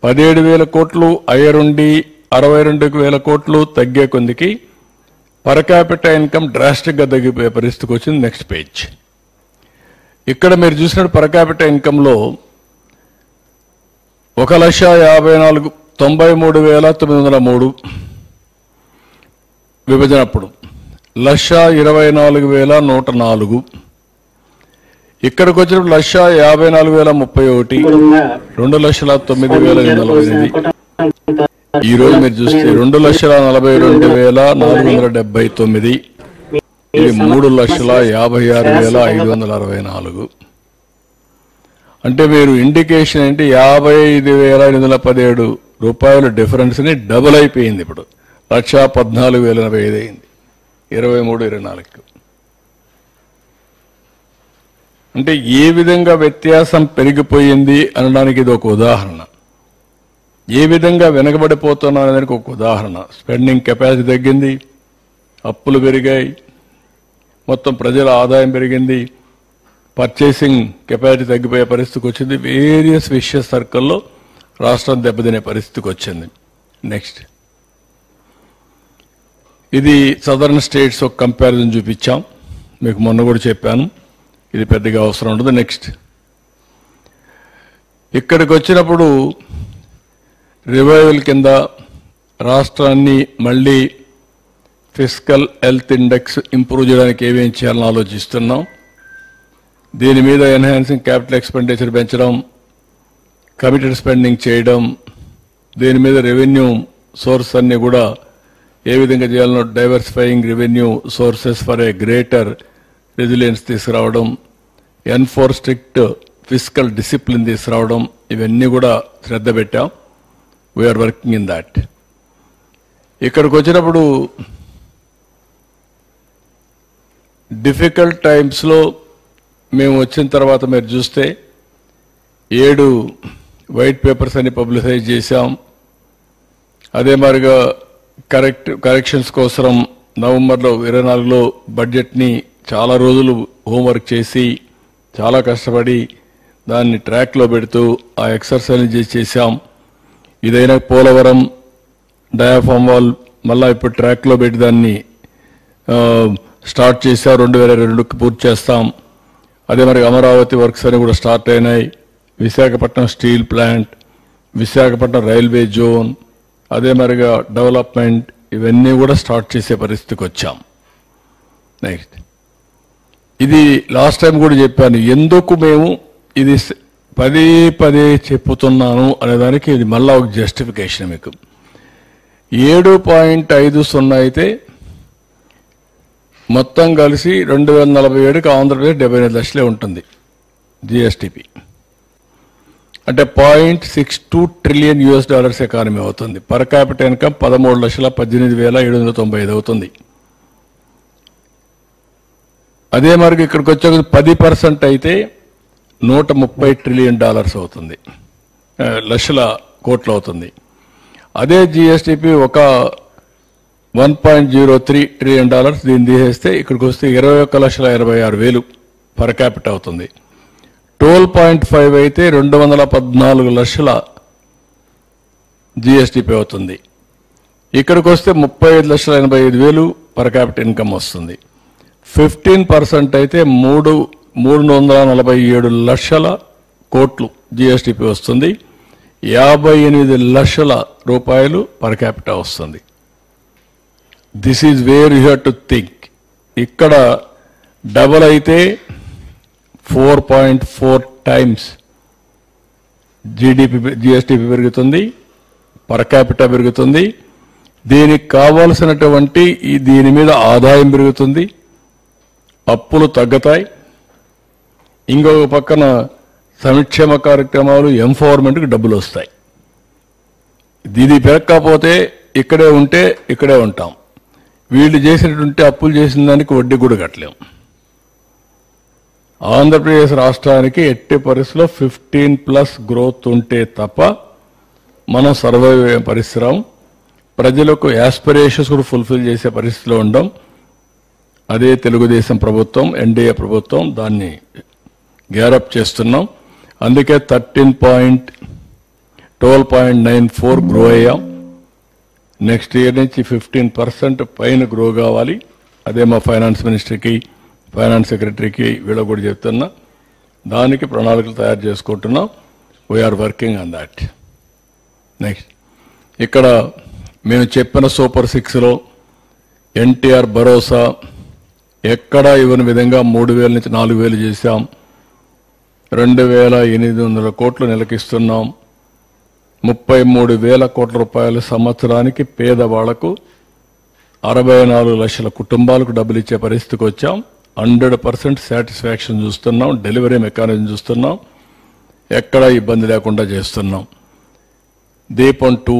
17,000 కోట్లు అయ్యరుండి 62,000 కోట్లు తగ్గే కొందికి పర్ క్యాపిటల్ ఇన్కమ్ డ్రాస్టిక్గా తగ్గిపోయే పరిస్థితికి వచ్చింది. Next page. ఇక్కడ మీరు చూసినట్టు పర్ క్యాపిటల్ ఇన్కంలో 1,93,903 విభజన అప్పుడు 1,24,104. ఇక్కడికి వచ్చినప్పుడు 1,54,031, 2,09,048. ఈ రోజు మీరు చూస్తే 2,42,479, ఇది 3,56,564. అంటే మీరు ఇండికేషన్ ఏంటి, 55,817 రూపాయల డిఫరెన్స్ ని డబుల్ అయిపోయింది. ఇప్పుడు 1,14,085 అయింది 23-24. అంటే ఏ విధంగా వ్యత్యాసం పెరిగిపోయింది అనడానికి ఇది ఒక ఉదాహరణ. ఏ విధంగా వెనకబడిపోతున్నా అనేదానికి ఒక ఉదాహరణ. స్పెండింగ్ కెపాసిటీ తగ్గింది, అప్పులు పెరిగాయి, మొత్తం ప్రజల ఆదాయం పెరిగింది, పర్చేసింగ్ కెపాసిటీ తగ్గిపోయే పరిస్థితికి వచ్చింది. వేరియస్ విషయ సర్కిల్లో రాష్ట్రం దెబ్బతినే పరిస్థితికి వచ్చింది. నెక్స్ట్, ఇది సదర్న్ స్టేట్స్ ఒక కంపారిజన్ చూపించాం, మీకు మొన్న కూడా చెప్పాను, ఇది పెద్దగా అవసరం ఉండదు. నెక్స్ట్, ఇక్కడికి వచ్చినప్పుడు రివైవల్ కింద రాష్ట్రాన్ని మళ్ళీ ఫిస్కల్ హెల్త్ ఇండెక్స్ ఇంప్రూవ్ చేయడానికి ఏమేం చేయాలని ఆలోచిస్తున్నాం. దీని మీద ఎన్హాన్సింగ్ క్యాపిటల్ ఎక్స్పెండిచర్ పెంచడం, కమిటెడ్ స్పెండింగ్ చేయడం, దీని మీద రెవెన్యూ సోర్స్ అన్ని కూడా ఏ విధంగా చేయాలనో diversifying revenue sources for a greater resilience తీసుకురావడం, ఎన్ఫోర్ స్ట్రిక్ట్ ఫిస్కల్ డిసిప్లిన్ తీసుకురావడం, ఇవన్నీ కూడా శ్రద్ధ పెట్టాం. We're working in that. ఇక్కడికి వచ్చినప్పుడు డిఫికల్ట్ టైమ్స్లో మేము వచ్చిన తర్వాత మీరు చూస్తే 7 వైట్ పేపర్స్ అని పబ్లిసైజ్ చేశాం. అదే మాదిరిగా కరెక్షన్స్ కోసం నవంబర్లో 24లో బడ్జెట్ని చాలా రోజులు హోంవర్క్ చేసి చాలా కష్టపడి దాన్ని ట్రాక్లో పెడుతూ ఆ ఎక్సర్సైజ్ చేశాం. ఇదైనా పోలవరం డయాఫామ్ వాల్ మళ్ళా ఇప్పుడు ట్రాక్లో పెట్టి దాన్ని స్టార్ట్ చేశాం. 2022కి పూర్తి చేస్తాం. అదే మరి అమరావతి వర్క్స్ అని కూడా స్టార్ట్ అయినాయి. Visakhapatnam steel plant, Visakhapatnam railway zone, అదే మరిగా డెవలప్మెంట్, ఇవన్నీ కూడా స్టార్ట్ చేసే పరిస్థితికి వచ్చాం. నెక్స్ట్, ఇది లాస్ట్ టైం కూడా చెప్పాను, ఎందుకు మేము ఇది పదే పదే చెప్పుతున్నాను అనేదానికి ఇది మళ్ళా ఒక జస్టిఫికేషన్. మీకు 7.50 అయితే మొత్తం కలిసి 2047కి ఆంధ్రప్రదేశ్ 75 లక్షలే ఉంటుంది జిఎస్టిపి. అంటే $0.62 ట్రిలియన్ ఎకానమీ అవుతుంది. పర్ క్యాపిటల్ ఇన్కమ్ 13,18,795 అవుతుంది. అదే మరి ఇక్కడికి వచ్చే 10% అయితే $130 ట్రిలియన్ అవుతుంది, లక్షల కోట్లు అవుతుంది. అదే జిఎస్టిపి ఒక $1.03 ట్రిలియన్ దీన్ని తీసేస్తే ఇక్కడికి వస్తే 21,86,000 పర్ క్యాపిటల్ అవుతుంది. 12.5 అయితే 214 లక్షల జిఎస్టిపి అవుతుంది. ఇక్కడికి వస్తే 35,85,000 పర్ క్యాపిటల్ ఇన్కమ్ వస్తుంది. 15% అయితే 347 లక్షల కోట్లు జిఎస్టిపి వస్తుంది. 58 లక్షల రూపాయలు పర్ క్యాపిటల్ వస్తుంది. This is where you have to think. ఇక్కడ డబల్ అయితే 4.4 టైమ్స్ జిఎస్టిపి పెరుగుతుంది, పర్ క్యాపిటల్ పెరుగుతుంది. దీనికి కావాల్సినటువంటి దీని మీద ఆదాయం పెరుగుతుంది, అప్పులు తగ్గుతాయి. ఇంకొక పక్కన సంక్షేమ కార్యక్రమాలు, ఎంపవర్మెంట్కి డబ్బులు వస్తాయి. ఇది పెరగకపోతే ఇక్కడే ఉంటే ఇక్కడే ఉంటాం. వీళ్ళు చేసినటువంటి అప్పులు చేసిన దానికి వడ్డీ కూడా కట్టలేం. ఆంధ్రప్రదేశ్ రాష్ట్రానికి ఎట్టి పరిస్థితిలో 15+ గ్రోత్ ఉంటే తప్ప మనం సర్వైవ్ అయ్యే పరిస్థితి, ప్రజలకు యాస్పిరేషన్స్ కూడా ఫుల్ఫిల్ చేసే పరిస్థితిలో ఉండం. అదే తెలుగుదేశం ప్రభుత్వం, ఎన్డీఏ ప్రభుత్వం దాన్ని గ్యారప్ చేస్తున్నాం. అందుకే 12.94 గ్రో అయ్యాం. నెక్స్ట్ ఇయర్ నుంచి 15% పైన గ్రో కావాలి. అదే మా ఫైనాన్స్ మినిస్టర్కి, ఫైనాన్స్ సెక్రటరీకి వీళ్ళ కూడా చెప్తున్నా. దానికి ప్రణాళికలు తయారు చేసుకుంటున్నాం. We're working on that. Next ఇక్కడ మేము చెప్పిన సూపర్ 6లో ఎన్టీఆర్ భరోసా ఎక్కడా ఇవ్వని విధంగా 3,000 నుంచి 4,000 చేశాం. 2,800 కోట్లు నెలకిస్తున్నాం. 33,000 కోట్ల రూపాయలు సంవత్సరానికి పేదవాళ్లకు 64 లక్షల కుటుంబాలకు డబ్బులు ఇచ్చే పరిస్థితికి వచ్చాం. 100% సాటిస్ఫాక్షన్ చూస్తున్నాం. డెలివరీ మెకానిజం చూస్తున్నాం. ఎక్కడా ఇబ్బంది లేకుండా చేస్తున్నాం. దీపం 2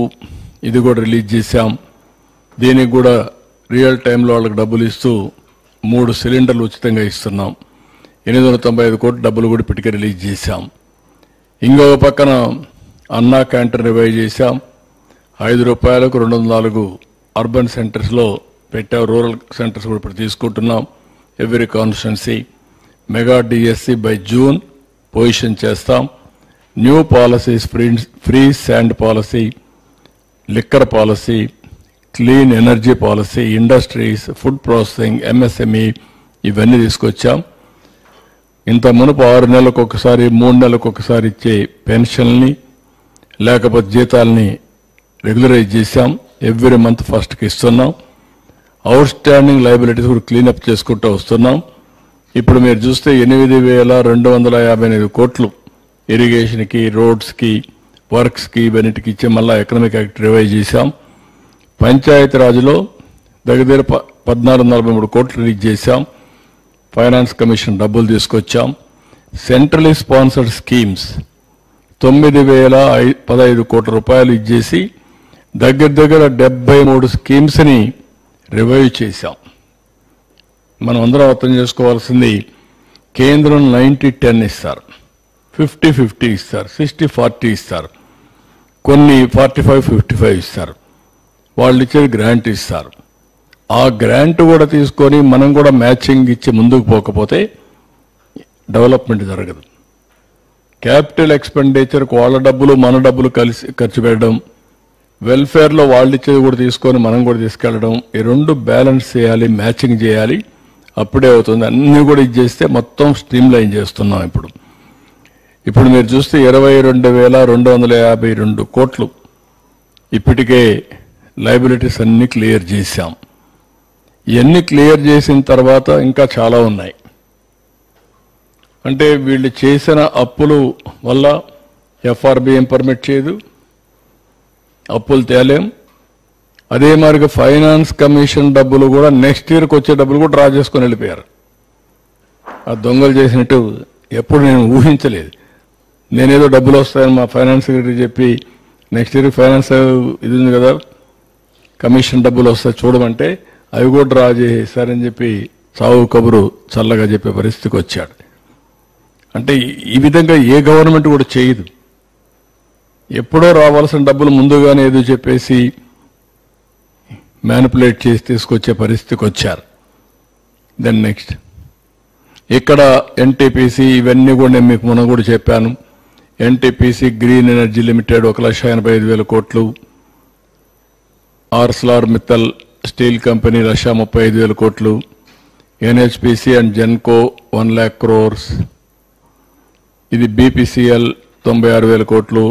ఇది కూడా రిలీజ్ చేశాం. దీనికి కూడా రియల్ టైంలో వాళ్ళకి డబ్బులు ఇస్తూ 3 సిలిండర్లు ఉచితంగా ఇస్తున్నాం. 895 కోట్ల డబ్బులు కూడా ఇప్పటికే రిలీజ్ చేశాం. ఇంకొక పక్కన అన్నా క్యాంటీన్ రివైవ్ చేశాం. ₹5 204 అర్బన్ సెంటర్స్లో పెట్టాం. రూరల్ సెంటర్స్ కూడా ఇప్పుడు తీసుకుంటున్నాం. Every constituency mega DSC by June position చేస్తాం. New policies, free sand policy, liquor policy, clean energy policy, industries, food processing, MSME ఇవన్నీ తీసుకొచ్చాం. ఇంత మునుపు 6 నెలలకు ఒకసారి, 3 నెలలకు ఒకసారి ఇచ్చే పెన్షన్ని లేకపోతే జీతాలని రెగ్యులరైజ్ చేశాం. ఎవ్రీ మంత్ ఫస్ట్కి ఇస్తున్నాం. అవుట్ స్టాండింగ్ లయబిలిటీస్ కూడా క్లీనప్ చేసుకుంటూ వస్తున్నాం. ఇప్పుడు మీరు చూస్తే 8,259 కోట్లు ఇరిగేషన్కి, రోడ్స్కి, వర్క్స్కి, ఇవన్నిటికి ఇచ్చే మళ్ళా ఎకనామిక్ యాక్ట్ రివైజ్ చేశాం. పంచాయతీరాజ్లో దగ్గర 1443 కోట్లు రిలీజ్ చేశాం. ఫైనాన్స్ కమిషన్ డబ్బులు తీసుకొచ్చాం. సెంట్రలీ స్పాన్సర్డ్ స్కీమ్స్ 9,015 కోట్ల రూపాయలు ఇచ్చేసి దగ్గర 73 స్కీమ్స్ని రివైవ్ చేశాం. మనం అందరం అర్థం చేసుకోవాల్సింది, కేంద్రం 90-10 ఇస్తారు, 50-50 ఇస్తారు, 60-40 ఇస్తారు, కొన్ని 45-55 ఇస్తారు. వాళ్ళు ఇచ్చేది గ్రాంట్ ఇస్తారు. ఆ గ్రాంట్ కూడా తీసుకొని మనం కూడా మ్యాచింగ్ ఇచ్చి ముందుకు పోకపోతే డెవలప్మెంట్ జరగదు. క్యాపిటల్ ఎక్స్పెండిచర్కి వాళ్ళ డబ్బులు మన డబ్బులు కలిసి ఖర్చు పెట్టడం, వెల్ఫేర్లో వాళ్ళు ఇచ్చేది కూడా తీసుకొని మనం కూడా తీసుకెళ్లడం, ఈ రెండు బ్యాలెన్స్ చేయాలి, మ్యాచింగ్ చేయాలి. అప్పుడే అవుతుంది. అన్నీ కూడా ఇచ్చేస్తే మొత్తం స్ట్రీమ్ లైన్ చేస్తున్నాం. ఇప్పుడు మీరు చూస్తే 22,252 కోట్లు ఇప్పటికే లయబిలిటీస్ అన్ని క్లియర్ చేశాం. ఇవన్నీ క్లియర్ చేసిన తర్వాత ఇంకా చాలా ఉన్నాయి. అంటే వీళ్ళు చేసిన అప్పులు వల్ల ఎఫ్ఆర్బిఎం పర్మిట్ చేయదు, అప్పులు తేలేం. అదే మాదిరిగా ఫైనాన్స్ కమిషన్ డబ్బులు కూడా నెక్స్ట్ ఇయర్కి వచ్చే డబ్బులు కూడా డ్రా చేసుకొని వెళ్ళిపోయారు. ఆ దొంగలు చేసినట్టు ఎప్పుడు నేను ఊహించలేదు. నేనేదో డబ్బులు వస్తాయని మా ఫైనాన్స్ సెక్రటరీ చెప్పి నెక్స్ట్ ఇయర్ ఫైనాన్స్ ఇది ఉంది కదా కమిషన్ డబ్బులు వస్తాయి చూడమంటే అవి కూడా డ్రా చేశారని చెప్పి చావు కబురు చల్లగా చెప్పే పరిస్థితికి వచ్చాడు. అంటే ఈ విధంగా ఏ గవర్నమెంట్ కూడా చేయదు. ఎప్పుడో రావాల్సిన డబ్బులు ముందుగానే ఏదో చెప్పేసి మ్యానిపులేట్ చేసి తీసుకొచ్చే పరిస్థితికి వచ్చారు. దెన్ నెక్స్ట్ ఇక్కడ ఎన్టీపీసీ ఇవన్నీ కూడా నేను మీకు మొన్న కూడా చెప్పాను. ఎన్టీపీసీ గ్రీన్ ఎనర్జీ లిమిటెడ్ 1,85,000 కోట్లు, ఆర్సలార్ మిత్తల్ స్టీల్ కంపెనీ 1,35,000 కోట్లు, NHPC and Genco 1 lakh crores, ఇది బీపీసీఎల్ 96,000 కోట్లు,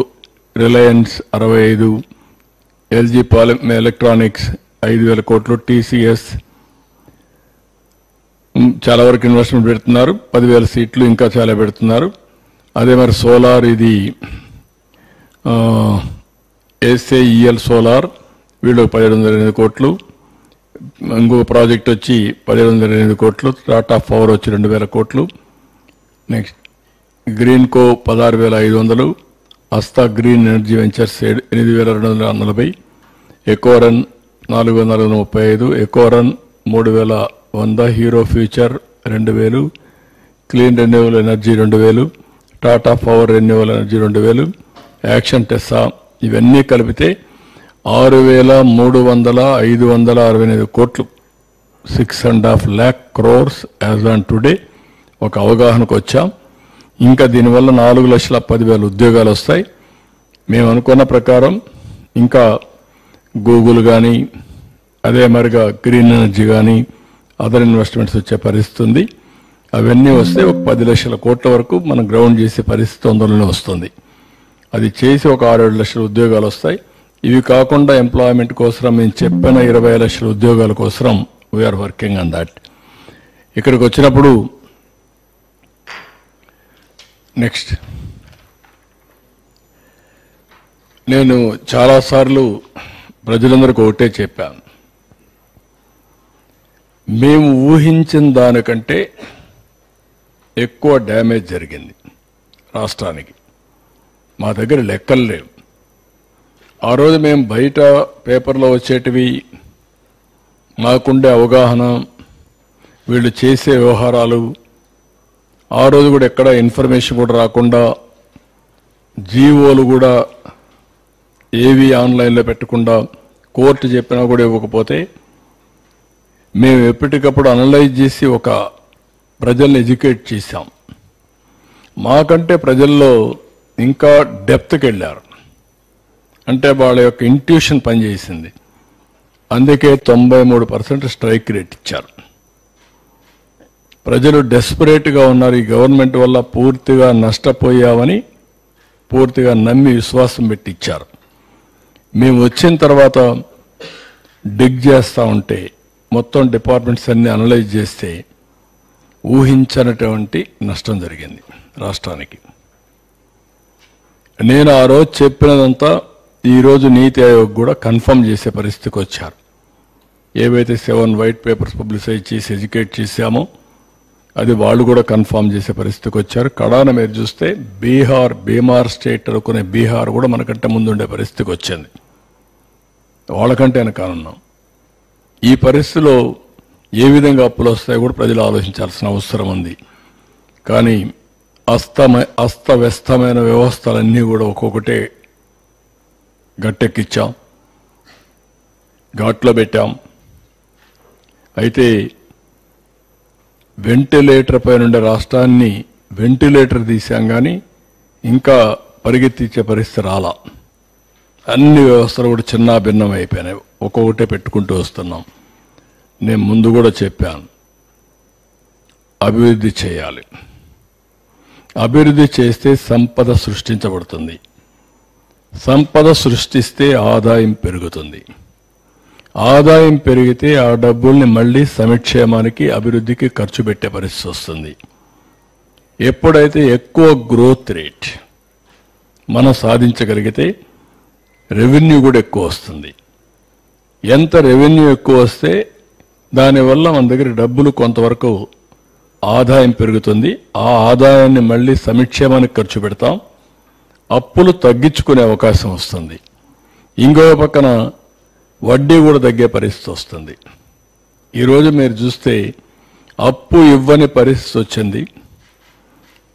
రిలయన్స్ 65, ఎల్జీ పాలిమ్ ఎలక్ట్రానిక్స్ 5,000 కోట్లు, టీసీఎస్ చాలా వరకు ఇన్వెస్ట్మెంట్ పెడుతున్నారు, 10,000 సీట్లు ఇంకా చాలా పెడుతున్నారు. అదే మరి సోలార్ ఇది ఎస్ఏఈఎల్ సోలార్ వీళ్ళు 1,708 కోట్లు, ఇంకొక ప్రాజెక్ట్ వచ్చి 1,708 కోట్లు, టాటా పవర్ వచ్చి 2,000 కోట్లు, నెక్స్ట్ గ్రీన్కో 16,500, అస్తా green energy ventures 8,240, Ecoren 4,435, Ecoren 3,100, hero future 2,000, clean renewal energy 2,000, Tata power renewal energy 2,000, action టెస్సా ఇవన్నీ కలిపితే 6,300,568 కోట్లు, 6.5 lakh crores as on today ఒక అవగాహనకు వచ్చాం. ఇంకా దీనివల్ల 4,10,000 ఉద్యోగాలు వస్తాయి. మేము అనుకున్న ప్రకారం ఇంకా గూగుల్ కానీ అదే మరిగా గ్రీన్ ఎనర్జీ కానీ అదర్ ఇన్వెస్ట్మెంట్స్ వచ్చే పరిస్థితి ఉంది. అవన్నీ వస్తే ఒక 10 లక్షల కోట్ల వరకు మనం గ్రౌండ్ చేసే పరిస్థితి తొందరలోనే వస్తుంది. అది చేసి ఒక 6-7 లక్షల ఉద్యోగాలు వస్తాయి. ఇవి కాకుండా ఎంప్లాయ్మెంట్ కోసం మేము చెప్పిన 20 లక్షల ఉద్యోగాల కోసం వీఆర్ వర్కింగ్ ఆన్ దాట్. ఇక్కడికి వచ్చినప్పుడు నెక్స్ట్ నేను చాలాసార్లు ప్రజలందరికీ ఒకటే చెప్పాను, మేము ఊహించిన దానికంటే ఎక్కువ డ్యామేజ్ జరిగింది రాష్ట్రానికి. మా దగ్గర లెక్కలు లేవు. ఆ రోజు మేము బయట పేపర్లో వచ్చేటివి, మాకుండే అవగాహన, వీళ్ళు చేసే వ్యవహారాలు, ఆ రోజు కూడా ఎక్కడ ఇన్ఫర్మేషన్ కూడా రాకుండా, జీవోలు కూడా ఏవి ఆన్లైన్లో పెట్టకుండా, కోర్టు చెప్పినా కూడా ఇవ్వకపోతే మేము ఎప్పటికప్పుడు అనలైజ్ చేసి ఒక ప్రజల్ని ఎడ్యుకేట్ చేశాం. మాకంటే ప్రజల్లో ఇంకా డెప్త్కి వెళ్ళారు. అంటే వాళ్ళ యొక్క ఇంట్యూషన్ పనిచేసింది. అందుకే 93% స్ట్రైక్ రేట్ ఇచ్చారు. ప్రజలు డెస్పరేట్గా ఉన్నారు. ఈ గవర్నమెంట్ వల్ల పూర్తిగా నష్టపోయామని పూర్తిగా నమ్మి విశ్వాసం పెట్టి ఇచ్చారు. మేము వచ్చిన తర్వాత డిగ్ చేస్తూ ఉంటే మొత్తం డిపార్ట్మెంట్స్ అన్ని అనలైజ్ చేస్తే ఊహించనటువంటి నష్టం జరిగింది రాష్ట్రానికి. నేను ఆ రోజు చెప్పినదంతా ఈరోజు నీతి ఆయోగ్ కూడా కన్ఫర్మ్ చేసే పరిస్థితికి వచ్చారు. ఏవైతే 7 వైట్ పేపర్స్ పబ్లిసైజ్ చేసి ఎడ్యుకేట్ చేశామో అది వాళ్ళు కూడా కన్ఫర్మ్ చేసే పరిస్థితికి వచ్చారు. కడాన మీరు చూస్తే బీహార్ స్టేట్ అనుకునే బీహార్ కూడా మనకంటే ముందుండే పరిస్థితికి వచ్చింది. వాళ్ళకంటే వెనకాలన్నాం. ఈ పరిస్థితిలో ఏ విధంగా అప్పులు వస్తాయో కూడా ప్రజలు ఆలోచించాల్సిన అవసరం ఉంది. కానీ అస్తవ్యస్తమైన వ్యవస్థలన్నీ కూడా ఒక్కొక్కటే గట్టెక్కిచ్చాం, ఘాట్లో పెట్టాం. అయితే వెంటిలేటర్ పైన ఉండే రాష్ట్రాన్ని వెంటిలేటర్ తీసాం, కానీ ఇంకా పరిగెత్తించే పరిస్థితి రాలా. అన్ని వ్యవస్థలు కూడా చిన్న భిన్నం అయిపోయినాయి. ఒక్కొక్కటే పెట్టుకుంటూ వస్తున్నాం. నేను ముందు కూడా చెప్పాను, అభివృద్ధి చేయాలి. అభివృద్ధి చేస్తే సంపద సృష్టించబడుతుంది. సంపద సృష్టిస్తే ఆదాయం పెరుగుతుంది. ఆదాయం పెరిగితే ఆ డబ్బుల్ని మళ్ళీ సంక్షేమానికి అభివృద్ధికి ఖర్చు పెట్టే పరిస్థితి వస్తుంది. ఎప్పుడైతే ఎక్కువ గ్రోత్ రేట్ మనం సాధించగలిగితే రెవెన్యూ కూడా ఎక్కువ వస్తుంది. ఎంత రెవెన్యూ ఎక్కువ వస్తే దానివల్ల మన దగ్గర డబ్బులు కొంతవరకు ఆదాయం పెరుగుతుంది. ఆ ఆదాయాన్ని మళ్ళీ సంక్షేమానికి ఖర్చు పెడతాం. అప్పులు తగ్గించుకునే అవకాశం వస్తుంది. ఇంకో పక్కన వడ్డీ కూడా తగ్గే పరిస్థితి వస్తుంది. ఈరోజు మీరు చూస్తే అప్పు ఇవ్వని పరిస్థితి వచ్చింది.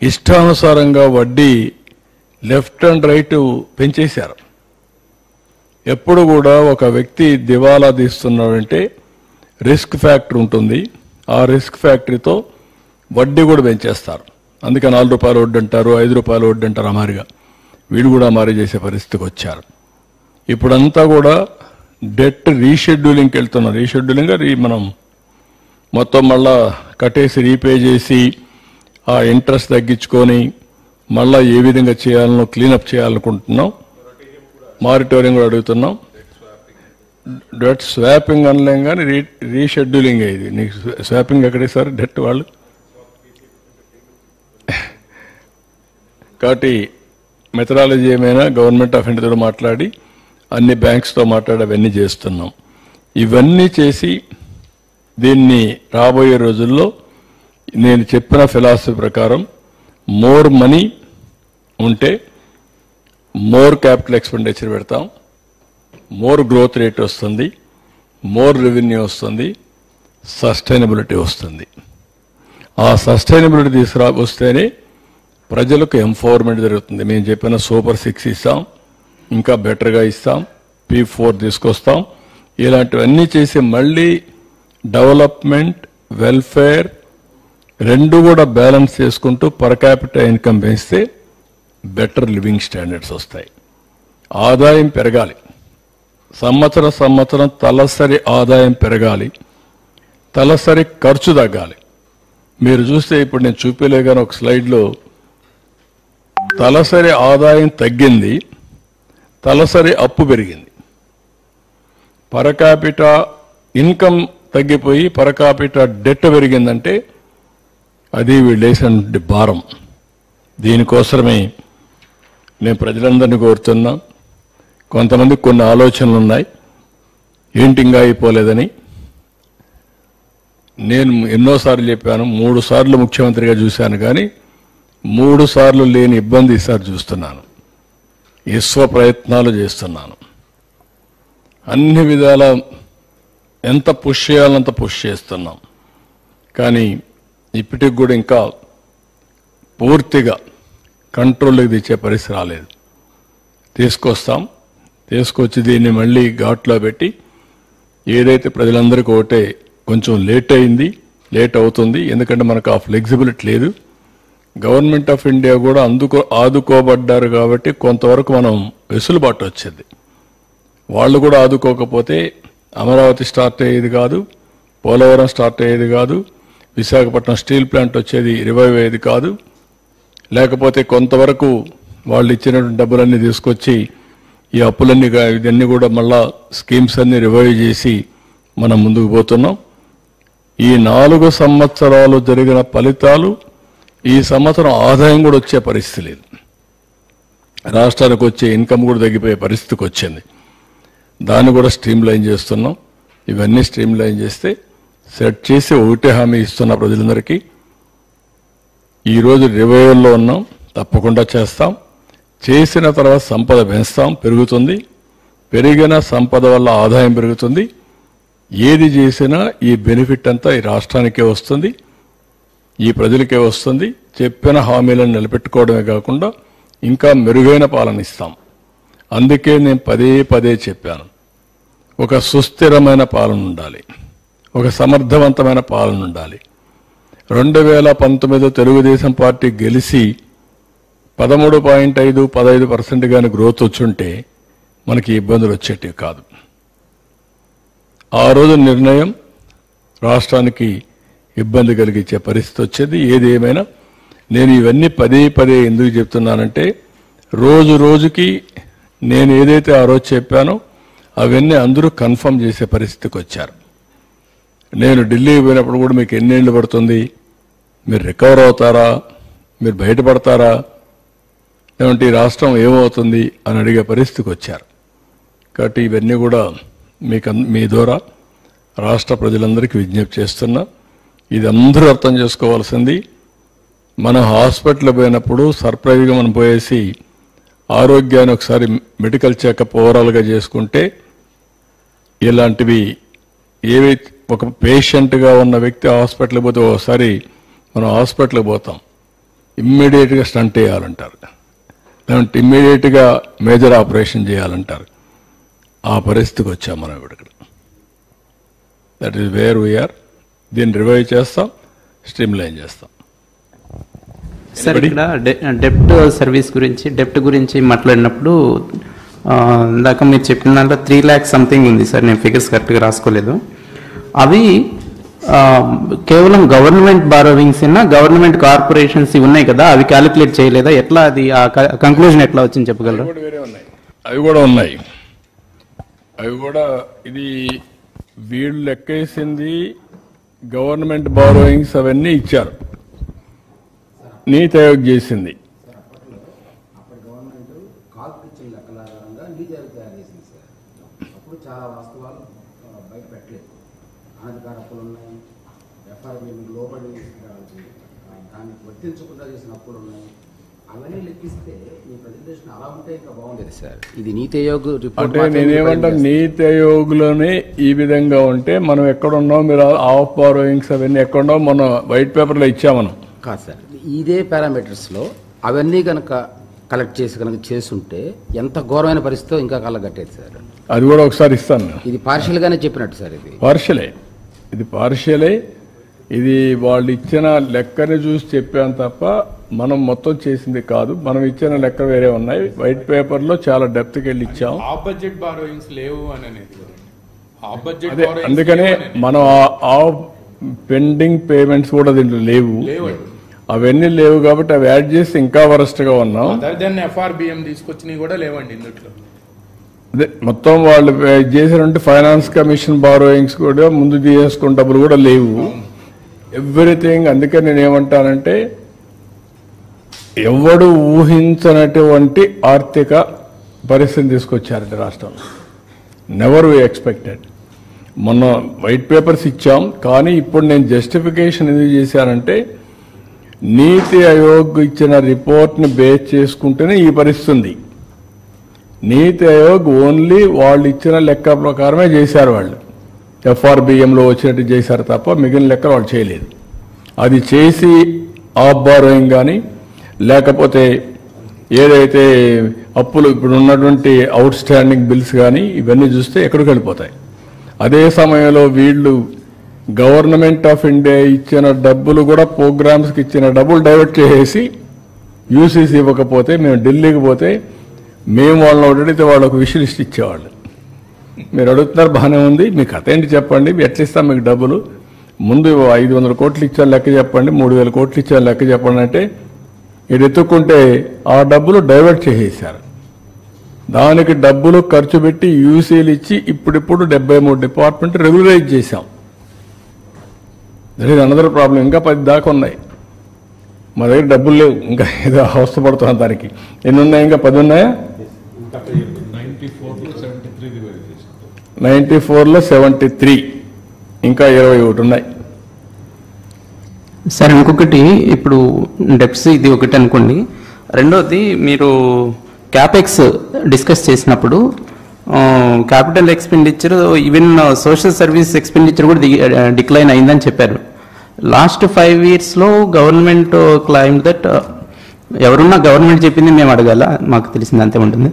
ఇష్టానుసారంగా వడ్డీ లెఫ్ట్ అండ్ రైట్ పెంచేశారు. ఎప్పుడు కూడా ఒక వ్యక్తి దివాలా తీస్తున్నాడంటే రిస్క్ ఫ్యాక్టర్ ఉంటుంది. ఆ రిస్క్ ఫ్యాక్టరీతో వడ్డీ కూడా పెంచేస్తారు. అందుకే 4 రూపాయలు వడ్డీ అంటారు, 5 రూపాయలు వడ్డీ అంటారు. అమారిగా వీడు కూడా అమారీ చేసే పరిస్థితికి వచ్చారు. ఇప్పుడంతా కూడా డెట్ రీషెడ్యూలింగ్కి వెళ్తున్నారు. రీషెడ్యూలింగ్ మనం మొత్తం మళ్ళా కట్టేసి రీపే చేసి ఆ ఇంట్రెస్ట్ తగ్గించుకొని మళ్ళా ఏ విధంగా చేయాలనో క్లీనప్ చేయాలనుకుంటున్నాం. మారిటోరియం కూడా అడుగుతున్నాం. డెట్ స్వాపింగ్ అనలేం కానీ రీషెడ్యూలింగ్ ఇది. నీకు స్వాపింగ్ ఎక్కడే సార్ డెట్ వాళ్ళు. కాబట్టి మెథడాలజీ ఏమైనా గవర్నమెంట్ ఆఫ్ ఇండియాతో మాట్లాడి అన్ని బ్యాంక్స్తో మాట్లాడి అవన్నీ చేస్తున్నాం. ఇవన్నీ చేసి దీన్ని రాబోయే రోజుల్లో నేను చెప్పిన ఫిలాసఫీ ప్రకారం మోర్ మనీ ఉంటే మోర్ క్యాపిటల్ ఎక్స్పెండిచర్ పెడతాం, మోర్ గ్రోత్ రేట్ వస్తుంది, మోర్ రెవెన్యూ వస్తుంది, సస్టైనబిలిటీ వస్తుంది. ఆ సస్టైనబిలిటీ వస్తేనే ప్రజలకు ఎంపవర్మెంట్ జరుగుతుంది. మేము చెప్పిన సూపర్ 6 ఇస్తాం, ఇంకా బెటర్గా ఇస్తాం, P4 తీసుకొస్తాం. ఇలాంటివన్నీ చేసి మళ్ళీ డెవలప్మెంట్, వెల్ఫేర్ రెండు కూడా బ్యాలెన్స్ చేసుకుంటూ పర్ క్యాపిటల్ ఇన్కమ్ పెంచితే బెటర్ లివింగ్ స్టాండర్డ్స్ వస్తాయి. ఆదాయం పెరగాలి. సంవత్సరం తలసరి ఆదాయం పెరగాలి, తలసరి ఖర్చు తగ్గాలి. మీరు చూస్తే ఇప్పుడు నేను చూపించలేగానే ఒక స్లైడ్లో తలసరి ఆదాయం తగ్గింది, తలసరి అప్పు పెరిగింది. పర్ క్యాపిటల్ ఇన్కమ్ తగ్గిపోయి పర్ క్యాపిటల్ డెట్ పెరిగిందంటే అది వీళ్ళేసిన భారం. దీనికోసమే నేను ప్రజలందరినీ కోరుతున్నా. కొంతమందికి కొన్ని ఆలోచనలు ఉన్నాయి, ఏంటి ఇంకా అయిపోలేదని. నేను ఎన్నోసార్లు చెప్పాను, 3 సార్లు ముఖ్యమంత్రిగా చూశాను, కానీ 3 సార్లు లేని ఇబ్బంది ఈసారి చూస్తున్నాను. విశ్వ ప్రయత్నాలు చేస్తున్నాను. అన్ని విధాల ఎంత పుష్ చేయాలంత పుష్ చేస్తున్నాం. కానీ ఇప్పటికి కూడా ఇంకా పూర్తిగా కంట్రోల్కి తెచ్చే పరిస్థితి రాలేదు. తీసుకొచ్చి దీన్ని మళ్ళీ ఘాట్లో పెట్టి ఏదైతే ప్రజలందరికీ ఒకటే కొంచెం లేట్ అవుతుంది. ఎందుకంటే మనకు ఆ ఫ్లెక్సిబిలిటీ లేదు. గవర్నమెంట్ ఆఫ్ ఇండియా కూడా ఆదుకోబడ్డారు కాబట్టి కొంతవరకు మనం వెసులుబాటు వచ్చింది. వాళ్ళు కూడా ఆదుకోకపోతే అమరావతి స్టార్ట్ అయ్యేది కాదు, పోలవరం స్టార్ట్ అయ్యేది కాదు, విశాఖపట్నం స్టీల్ ప్లాంట్ వచ్చేది రివైవ్ అయ్యేది కాదు. లేకపోతే కొంతవరకు వాళ్ళు ఇచ్చినటువంటి డబ్బులన్నీ తీసుకొచ్చి ఈ అప్పులన్నీ ఇవన్నీ కూడా మళ్ళా స్కీమ్స్ అన్ని రివైవ్ చేసి మనం ముందుకు పోతున్నాం. ఈ 4 సంవత్సరాలు జరిగిన ఫలితాలు ఈ సంవత్సరం ఆదాయం కూడా వచ్చే పరిస్థితి లేదు. రాష్ట్రానికి వచ్చే ఇన్కమ్ కూడా తగ్గిపోయే పరిస్థితికి వచ్చింది. దాన్ని కూడా స్ట్రీమ్లైన్ చేస్తున్నాం. ఇవన్నీ స్ట్రీమ్లైన్ చేస్తే సెట్ చేసి ఒకటే హామీ ఇస్తున్న ప్రజలందరికీ, ఈరోజు రివైవల్లో ఉన్నాం, తప్పకుండా చేస్తాం. చేసిన తర్వాత సంపద పెంచుతాం, పెరుగుతుంది. పెరిగిన సంపద వల్ల ఆదాయం పెరుగుతుంది. ఏది చేసినా ఈ బెనిఫిట్ అంతా ఈ రాష్ట్రానికే వస్తుంది, ఈ ప్రజలకే వస్తుంది. చెప్పిన హామీలను నిలబెట్టుకోవడమే కాకుండా ఇంకా మెరుగైన పాలన ఇస్తాం. అందుకే నేను పదే చెప్పాను, ఒక సుస్థిరమైన పాలన ఉండాలి, ఒక సమర్థవంతమైన పాలన ఉండాలి. 2019 తెలుగుదేశం పార్టీ గెలిచి 13.5-15% కానీ గ్రోత్ వచ్చుంటే మనకి ఇబ్బందులు వచ్చేటివి కాదు. ఆ రోజు నిర్ణయం రాష్ట్రానికి ఇబ్బంది కలిగించే పరిస్థితి వచ్చేది. ఏది ఏమైనా నేను ఇవన్నీ పదే ఎందుకు చెప్తున్నానంటే, రోజుకి నేను ఏదైతే ఆ రోజు చెప్పానో అవన్నీ అందరూ కన్ఫర్మ్ చేసే పరిస్థితికి వచ్చారు. నేను ఢిల్లీకి పోయినప్పుడు కూడా మీకు ఎన్నేళ్ళు పడుతుంది, మీరు రికవర్ అవుతారా, మీరు బయటపడతారా, లేదంటే ఈ రాష్ట్రం ఏమవుతుంది అని అడిగే పరిస్థితికి వచ్చారు. కాబట్టి ఇవన్నీ కూడా మీ ద్వారా రాష్ట్ర ప్రజలందరికీ విజ్ఞప్తి చేస్తున్నా. ఇది అందరూ అర్థం చేసుకోవాల్సింది. మనం హాస్పిటల్ పోయినప్పుడు సర్ప్రైజ్గా మనం పోయేసి ఆరోగ్యాన్ని ఒకసారి మెడికల్ చెకప్ ఓవరాల్గా చేసుకుంటే ఇలాంటివి ఏవైతే ఒక పేషెంట్గా ఉన్న వ్యక్తి హాస్పిటల్కి పోతే ఒకసారి మనం హాస్పిటల్కి పోతాం, ఇమ్మీడియట్గా స్టంట్ వేయాలంటారు, లేదంటే ఇమ్మీడియట్గా మేజర్ ఆపరేషన్ చేయాలంటారు. ఆ పరిస్థితికి వచ్చాం మనం ఇక్కడ. That is where we're. దీన్ని రివైవ్ చేస్తాం, స్ట్రీమ్లైన్ చేస్తాం. సార్ ఇక్కడ డెప్ట్ సర్వీస్ గురించి డెప్ట్ గురించి మాట్లాడినప్పుడు ఇందాక మీరు చెప్పిన దాంట్లో 3 lakhs సంథింగ్ ఉంది సార్, నేను ఫిగర్స్ కరెక్ట్గా రాసుకోలేదు. అవి కేవలం గవర్నమెంట్ బారోవింగ్స్ గవర్నమెంట్ కార్పొరేషన్స్ ఉన్నాయి కదా, అవి క్యాలిక్యులేట్ చేయలేదా? ఎట్లా అది ఆ కంక్లూజన్ ఎట్లా వచ్చింది చెప్పగలరా? అవి కూడా ఉన్నాయి. అవి కూడా ఇది వీళ్ళు లెక్కేసింది గవర్నమెంట్ బారోయింగ్స్ అవన్నీ ఇచ్చారు, నీతి ఆయోగ్ చేసింది. చాలా వాస్తవాలు బయట పెట్టలేదు. అనధికార అప్పులు ఉన్నాయి, ఎఫ్ఆర్బి లోబడి దాన్ని వర్తించకుండా చేసిన అప్పులు ఉన్నాయి. అవన్నీ లెక్కిస్తే మీ ప్రజెంటేషన్ అలా ఉంటే ఇంకా బాగుండేది సార్. ఇది నీతి ఆయోగ్ రిపోర్ట్. నేనేమంటా, నీతి ఆయోగ్లోనే ఈ విధంగా ఉంటే మనం ఎక్కడున్నాం, మీరు ఆఫ్ బారోయింగ్స్ అవన్నీ ఎక్కడున్నాం, మనం వైట్ పేపర్లో ఇచ్చాం మనం. కాదు సార్, ఇదే పారామీటర్స్లో అవన్నీ కనుక కలెక్ట్ చేసి కనుక చేస్తుంటే ఎంత ఘోరమైన పరిస్థితితో ఇంకా కళ్ళగట్టేది సార్. అది కూడా ఒకసారి ఇస్తాను. ఇది పార్షియల్ గానే చెప్పినట్టు సార్. ఇది పార్షియలే. ఇది వాళ్ళు ఇచ్చిన లెక్కని చూసి చెప్పాను తప్ప మనం మొత్తం చేసింది కాదు. మనం ఇచ్చిన లెక్క వేరే ఉన్నాయి. వైట్ పేపర్ లో చాలా డెప్త్కి వెళ్ళి ఇచ్చాం. బడ్జెట్ బారోయింగ్స్ లేవు అని అనేది, అందుకనే మనం ఆ పెండింగ్ పేమెంట్స్ కూడా దీంట్లో లేవు. అవన్నీ లేవు కాబట్టి అవి యాడ్ చేసి ఇంకా వరస్ట్ గా ఉన్నాం. ఎఫ్ఆర్బిఎం తీసుకొచ్చినవి కూడా లేవండి ఇందులో. అదే మొత్తం వాళ్ళు చేసినట్టు ఫైనాన్స్ కమిషన్ బారోయింగ్స్ కూడా ముందు తీసుకున్న డబ్బులు కూడా లేవు. ఎవ్రీథింగ్. అందుకని నేను ఏమంటానంటే, ఎవడు ఊహించనటువంటి ఆర్థిక పరిస్థితిని తీసుకొచ్చారంటే రాష్ట్రంలో. Never we expected. మొన్న వైట్ పేపర్స్ ఇచ్చాం, కానీ ఇప్పుడు నేను జస్టిఫికేషన్ ఎందుకు చేశానంటే, నీతి ఆయోగ్ ఇచ్చిన రిపోర్ట్ని బేస్ చేసుకుంటేనే ఈ పరిస్థితి ఉంది. నీతి ఆయోగ్ ఓన్లీ వాళ్ళు ఇచ్చిన లెక్క ప్రకారమే చేశారు. వాళ్ళు ఎఫ్ఆర్బిఎంలో వచ్చినట్టు చేశారు తప్ప మిగిలిన లెక్క వాళ్ళు చేయలేదు. అది చేసి ఆఫ్ బారోయింగ్ కానీ లేకపోతే ఏదైతే అప్పులు ఇప్పుడు ఉన్నటువంటి అవుట్ స్టాండింగ్ బిల్స్ కానీ ఇవన్నీ చూస్తే ఎక్కడికి వెళ్ళిపోతాయి. అదే సమయంలో వీళ్ళు గవర్నమెంట్ ఆఫ్ ఇండియా ఇచ్చిన డబ్బులు కూడా ప్రోగ్రామ్స్కి ఇచ్చిన డబ్బులు డైవర్ట్ చేసేసి యూసీసీ ఇవ్వకపోతే మేము ఢిల్లీకి పోతే మేము వాళ్ళని అడిగితే వాళ్ళకు విష్ లిస్ట్ ఇచ్చేవాళ్ళు. మీరు అడుగుతున్నారు, బాగానే ఉంది, మీ కథ ఏంటి చెప్పండి, ఎట్లా ఇస్తాం మీకు డబ్బులు, ముందు 500 కోట్లు ఇచ్చాను లెక్క చెప్పండి, 3000 కోట్లు ఇచ్చాను లెక్క చెప్పండి అంటే ఇది ఎత్తుక్కుంటే ఆ డబ్బులు డైవర్ట్ చేసేసారు. దానికి డబ్బులు ఖర్చు పెట్టి యూసీలు ఇచ్చి ఇప్పుడిప్పుడు 73 డిపార్ట్మెంట్ రెగ్యులరైజ్ చేశాం. That is another problem. ఇంకా 10 దాకా ఉన్నాయి. మా దగ్గర డబ్బులు లేవు, ఇంకా ఏదో అవస్థపడుతున్నాం దానికి. ఎన్ని ఉన్నాయి? ఇంకా 10 ఉన్నాయా? 94లో 73, ఇంకా 21 ఉన్నాయి. సార్ ఇంకొకటి, ఇప్పుడు డెప్స్ ఇది ఒకటి అనుకోండి. రెండోది, మీరు క్యాపెక్స్ డిస్కస్ చేసినప్పుడు capital expenditure even social service expenditure కూడా డిక్లైన్ అయిందని చెప్పారు. లాస్ట్ 5 yearsలో గవర్నమెంట్ క్లైమ్ దట్, ఎవరున్నా గవర్నమెంట్ చెప్పింది మేము అడగాల, మాకు తెలిసింది అంతే ఉంటుంది.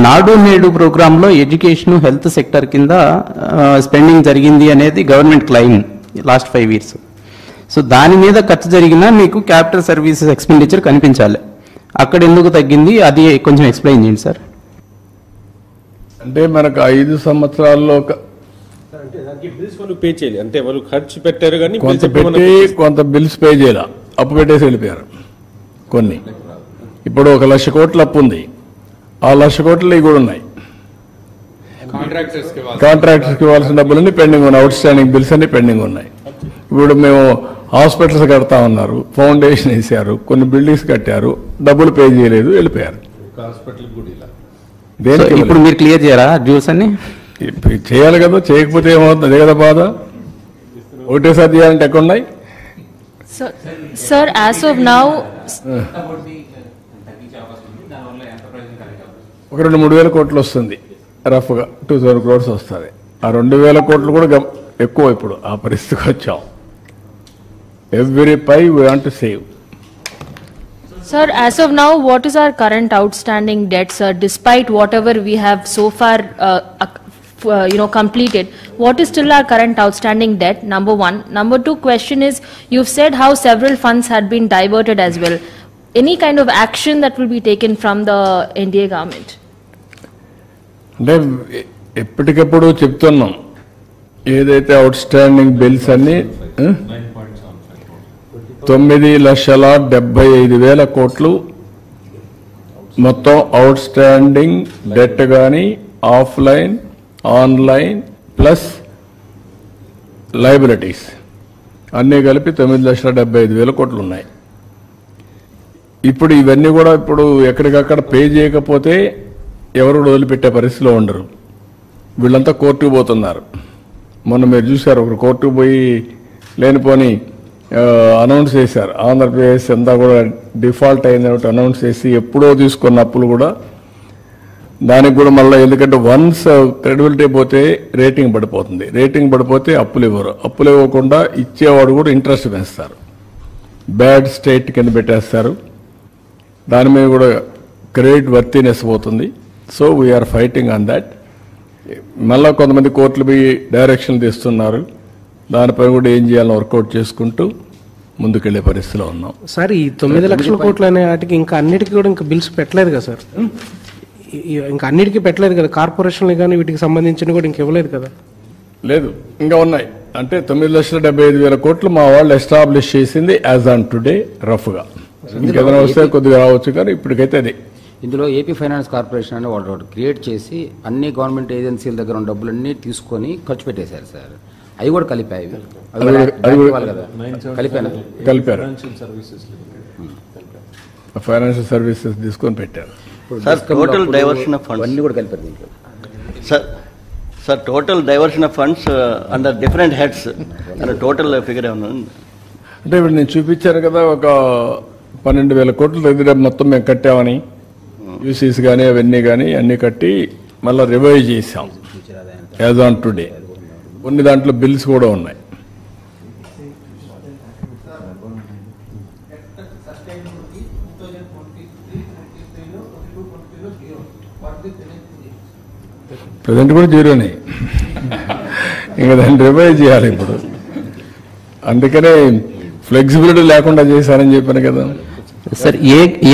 నాడు నేడు ప్రోగ్రాంలో ఎడ్యుకేషన్ హెల్త్ సెక్టర్ కింద స్పెండింగ్ జరిగింది అనేది government claim last 5 years. So దాని మీద ఖర్చు జరిగినా మీకు క్యాపిటల్ సర్వీసెస్ ఎక్స్పెండిచర్ కనిపించాలి. అక్కడ ఎందుకు తగ్గింది, అది కొంచెం ఎక్స్ప్లెయిన్ చేయండి సార్. అంటే మనకు 5 సంవత్సరాల్లో పే చేయాలి, అంటే వాళ్ళు ఖర్చు పెట్టారు కానీ కొంత పెట్టి కొంత బిల్స్ పే చేయాల, అప్పు పెట్టేసి వెళ్ళిపోయారు కొన్ని. ఇప్పుడు 1 లక్ష కోట్ల అప్పు ఉంది, ఆ 1 లక్ష కోట్లు ఇవి కూడా ఉన్నాయి. కాంట్రాక్టర్స్కి ఇవ్వాల్సిన డబ్బులన్నీ పెండింగ్ ఉన్నాయి, అవుట్ స్టాండింగ్ బిల్స్ అన్ని పెండింగ్ ఉన్నాయి. ఇప్పుడు మేము హాస్పిటల్స్ కడతా ఉన్నారు, ఫౌండేషన్ వేసారు, కొన్ని బిల్డింగ్స్ కట్టారు, డబ్బులు పే చేయలేదు, వెళ్ళిపోయారు. ఇప్పుడు మీరు క్లియర్ చేయరా డ్యూస్ అన్ని? చేయాలి కదా, చేయకపోతే ఏమవుతుంది? అదే కదా బాధ. ఒకటేసారి చేయాలంటే ఎక్కడున్నాయి? Sir, as of now, ఒక 2,000-3,000 కోట్లు వస్తుంది, రఫ్గా 2,000 crores వస్తుంది. ఆ 2,000 కోట్లు కూడా ఎక్కువ. ఇప్పుడు ఆ పరిస్థితికి వచ్చాం. Every pie we want to save. Sir, as of now, what is our current outstanding debt, sir? Despite whatever we have so far, completed, what is still our current outstanding debt? Number one. Number two question is, you've said how several funds had been diverted as well. Any kind of action that will be taken from the NDA government? అంటే ఎప్పటికప్పుడు చెప్తున్నాం, ఏదైతే out standing bills అన్ని 9,75,000 కోట్లు మొత్తం out standing debt కానీ offline online plus liabilities అన్నీ కలిపి 9,75,000 కోట్లు ఉన్నాయి. ఇప్పుడు ఇవన్నీ కూడా ఇప్పుడు ఎక్కడికక్కడ పే చేయకపోతే ఎవరు వదిలిపెట్టే పరిస్థితిలో ఉండరు. వీళ్ళంతా కోర్టుకు పోతున్నారు. మొన్న మీరు చూశారు, ఒకరు కోర్టుకు పోయి లేనిపోని అనౌన్స్ చేశారు. ఆంధ్రప్రదేశ్ అంతా కూడా డిఫాల్ట్ అయినట్టు అనౌన్స్ చేసి ఎప్పుడో తీసుకున్న అప్పులు కూడా దానికి కూడా మళ్ళీ, ఎందుకంటే వన్స్ క్రెడిబిలిటీ పోతే రేటింగ్ పడిపోతుంది. రేటింగ్ పడిపోతే అప్పులు ఇవ్వరు. అప్పులు ఇవ్వకుండా ఇచ్చేవాడు కూడా ఇంట్రెస్ట్ పెంచుతారు. బ్యాడ్ స్టేట్ కింద పెట్టేస్తారు. దాని మీద కూడా క్రెడిట్ వర్తీనెస్ పోతుంది. So we're fighting on that. మళ్ళా కొంతమంది కోర్టులు పోయి డైరెక్షన్లు తీస్తున్నారు. దానిపై కూడా ఏం చేయాలని వర్కౌట్ చేసుకుంటూ ముందుకెళ్లే పరిస్థితిలో ఉన్నాం. సార్, ఈ 9 లక్షల కోట్లు అనే వాటికి ఇంకా అన్నిటికీ కూడా ఇంకా బిల్స్ పెట్టలేదు కదా సార్? ఇంకా అన్నిటికీ పెట్టలేదు కదా, కార్పొరేషన్లు కానీ వీటికి సంబంధించిన కూడా ఇంక ఇవ్వలేదు కదా? లేదు, ఇంకా ఉన్నాయి. అంటే 9,75,000 కోట్లు మా వాళ్ళు ఎస్టాబ్లిష్ చేసింది యాజ్ ఆన్ టుడే రఫ్గా. ఇంకేదైనా వస్తే కొద్దిగా రావచ్చు, కానీ ఇప్పటికైతే అది. ఇందులో ఏపీ ఫైనాన్స్ కార్పొరేషన్ అని వాళ్ళు క్రియేట్ చేసి అన్ని గవర్నమెంట్ ఏజెన్సీల దగ్గర ఉన్న డబ్బులన్నీ తీసుకొని ఖర్చు పెట్టేశారు సార్. అవి కూడా కలిపాయి. కలిపారు. ఫైనాన్షియల్ సర్వీసెస్ తీసుకొని పెట్టారు. టోటల్ డైవర్షన్ ఆఫ్ ఫండ్స్ అన్ని కూడా కలిపారు దీంట్లో. Sir total diversion of funds under different heads and total figure ఏమన్నా? అంటే ఇప్పుడు నేను చూపించాను కదా, ఒక 12,000 కోట్ల దగ్గర మొత్తం మేము కట్టామని, యూసీస్ కానీ అవన్నీ కానీ అన్నీ కట్టి మళ్ళీ రివైజ్ చేసాం యాజ్ ఆన్ టుడే. కొన్ని దాంట్లో బిల్స్ కూడా ఉన్నాయి. ప్రజెంట్ కూడా జీరోనే. ఇంకా దాన్ని రివైజ్ చేయాలి ఇప్పుడు. అందుకనే ఫ్లెక్సిబిలిటీ లేకుండా చేశారని చెప్పాను కదా సార్.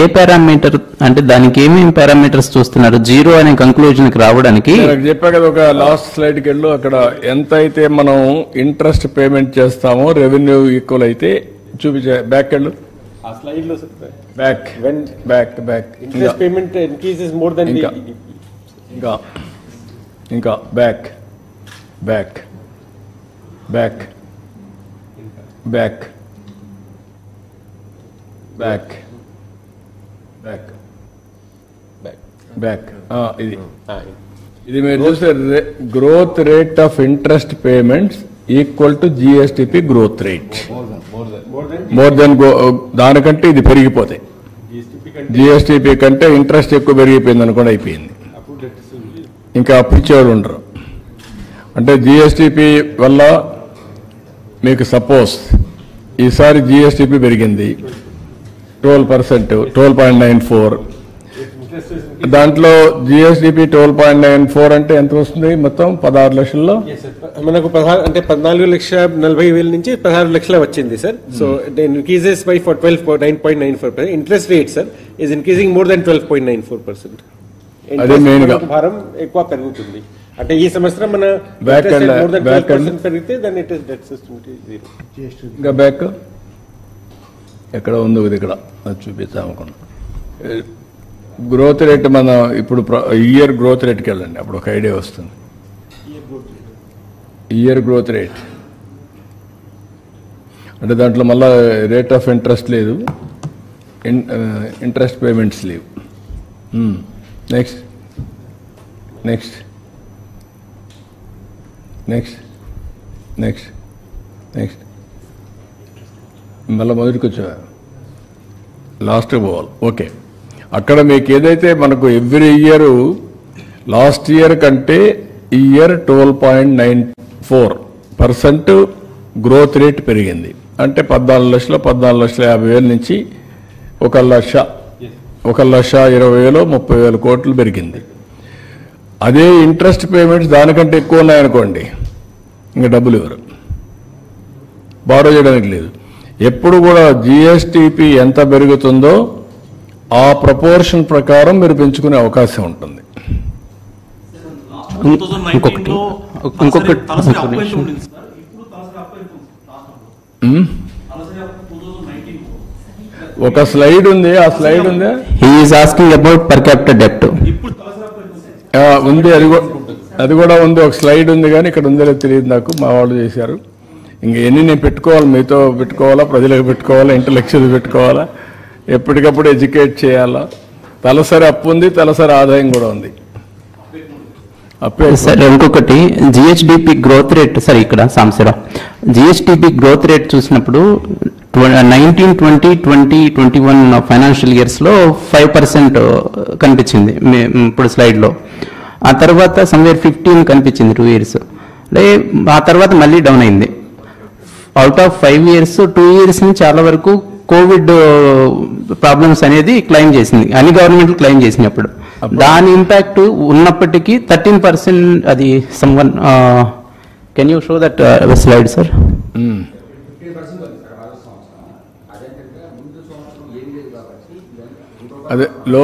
ఏ పారామీటర్ అంటే దానికి ఏమేమి పారామీటర్స్ చూస్తున్నారు జీరో అనే కంక్లూజన్ కి రావడానికి? చెప్పా కదా, ఒక లాస్ట్ స్లైడ్కి వెళ్ళు. అక్కడ ఎంత అయితే మనం ఇంట్రెస్ట్ పేమెంట్ చేస్తామో రెవెన్యూ ఈక్వల్ అయితే చూపించే. బ్యాక్ వెళ్ళు. Back back back interest payment increases more than ఇంకా back back back back back back back ఇది మీరు చూస్తే growth rate of interest payments equal to GSDP growth rate. More than దానికంటే ఇది పెరిగిపోతాయి. జిఎస్టిపి కంటే ఇంట్రెస్ట్ ఎక్కువ పెరిగిపోయింది అనుకోండి, అయిపోయింది. ఇంకా అప్పు ఇచ్చేవాళ్ళు ఉండరు. అంటే జిఎస్టిపి వల్ల మీకు సపోజ్ ఈసారి జిఎస్టిపి పెరిగింది 12%, 12.94. దాంట్లో జిఎస్డిపి 12.94 అంటే ఎంత వస్తుంది? మొత్తం 16 లక్షల్లో మనకు 14,40,000 నుంచి 16 లక్షల వచ్చింది sir. So increases by 12.94%. Interest rate sir is increasing more than 12.94%. అదే మెయిన్ గా భారం ఎక్కువ పెరుగుతుంది. అంటే ఈ సంవత్సరం మన పెరిగితే దాన్ని డెట్ సిస్టమ్ ఇంకా బ్యాక్ ఎక్కడ ఉందో ఇక్కడ చూపిస్తామనుకున్నా. గ్రోత్ రేట్ మన ఇప్పుడు ఇయర్ గ్రోత్ రేట్కి వెళ్ళండి, అప్పుడు ఒక ఐడియా వస్తుంది. ఇయర్ గ్రోత్ రేట్ అంటే దాంట్లో మళ్ళా రేట్ ఆఫ్ ఇంట్రెస్ట్ లేదు, ఇంట్రెస్ట్ పేమెంట్స్ లేవు. Next next next next next మళ్ళీ మొదటికి వచ్చా, లాస్ట్కి పోవాలి. ఓకే, అక్కడ మీకు ఏదైతే మనకు ఎవ్రీ ఇయర్ లాస్ట్ ఇయర్ కంటే ఈ ఇయర్ 12.94% గ్రోత్ రేట్ పెరిగింది. అంటే 14,50,000 నుంచి 1,20,000 30,000 కోట్లు పెరిగింది. అదే ఇంట్రెస్ట్ పేమెంట్స్ దానికంటే ఎక్కువ ఉన్నాయనుకోండి, ఇంకా డబ్బులు ఇవ్వరు, బారో చేయడానికి లేదు. ఎప్పుడు కూడా జిఎస్టిపి ఎంత పెరుగుతుందో ఆ ప్రపోర్షన్ ప్రకారం మీరు పెంచుకునే అవకాశం ఉంటుంది. ఒక స్లైడ్ ఉంది, ఆ స్లైడ్ ఉందా? He is asking about per capital డెప్ట్ ఉంది, అది కూడా ఉంది. ఒక స్లైడ్ ఉంది కానీ ఇక్కడ ఉందో లేదో తెలియదు నాకు, మా వాళ్ళు చేశారు. ఇంక ఎన్ని నేను పెట్టుకోవాలి, మీతో పెట్టుకోవాలా, ప్రజలకు పెట్టుకోవాలా, ఇంటలెక్చువల్ పెట్టుకోవాలా, ఎప్పటికప్పుడు ఎడ్యుకేట్ చేయాలా. తలసరి అప్పు ఉంది, తలసరి ఆదాయం కూడా ఉంది. సార్ ఇంకొకటి జిహెచ్డిపి గ్రోత్ రేట్, సార్ ఇక్కడ సాంసరా జిహెచ్డిపి గ్రోత్ రేట్ చూసినప్పుడు 19-20-21 ఫైనాన్షియల్ ఇయర్స్ లో 5% కనిపించింది ఇప్పుడు స్లైడ్ లో. ఆ తర్వాత సమ్వేర్ 15 కనిపించింది 2 years. ఆ తర్వాత మళ్ళీ డౌన్ అయింది. అవుట్ ఆఫ్ 5 years 2 years నుంచి చాలా వరకు కోవిడ్ ప్రాబ్లమ్స్ అనేది క్లెయిమ్ చేసింది, అన్ని గవర్నమెంట్లు క్లెయిమ్ చేసినప్పుడు దాని ఇంపాక్ట్ ఉన్నప్పటికీ 13% అది someone. Can you show that slide sir? అదే లో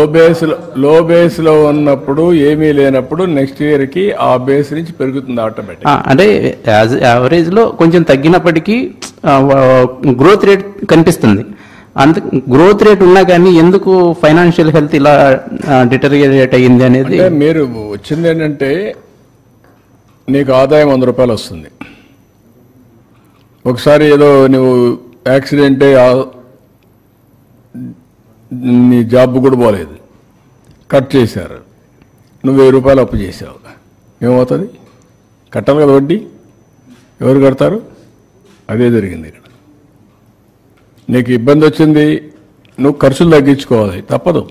బేస్ లో ఉన్నప్పుడు ఏమీ లేనప్పుడు నెక్స్ట్ ఇయర్ కి ఆ బేస్ నుంచి పెరుగుతుంది ఆటోమేటిక్. అంటే యావరేజ్ లో కొంచెం తగ్గినప్పటికీ గ్రోత్ రేట్ కనిపిస్తుంది. అంత గ్రోత్ రేట్ ఉన్నా కానీ ఎందుకు ఫైనాన్షియల్ హెల్త్ ఇలా డిటరియేట్ అయ్యింది అనేది మీరు వచ్చింది ఏంటంటే, నీకు ఆదాయం 100 రూపాయలు వస్తుంది, ఒకసారి ఏదో నువ్వు యాక్సిడెంట్ నీ జాబ్ కూడా పోలేదు, కట్ చేశారు, నువ్వు 1000 రూపాయలు అప్పు చేసావు, ఏమవుతుంది? కట్టాలి కదా వడ్డీ, ఎవరు కడతారు? అదే జరిగింది ఇక్కడ. నీకు ఇబ్బంది వచ్చింది, నువ్వు ఖర్చులు తగ్గించుకోవాలి, తప్పదు.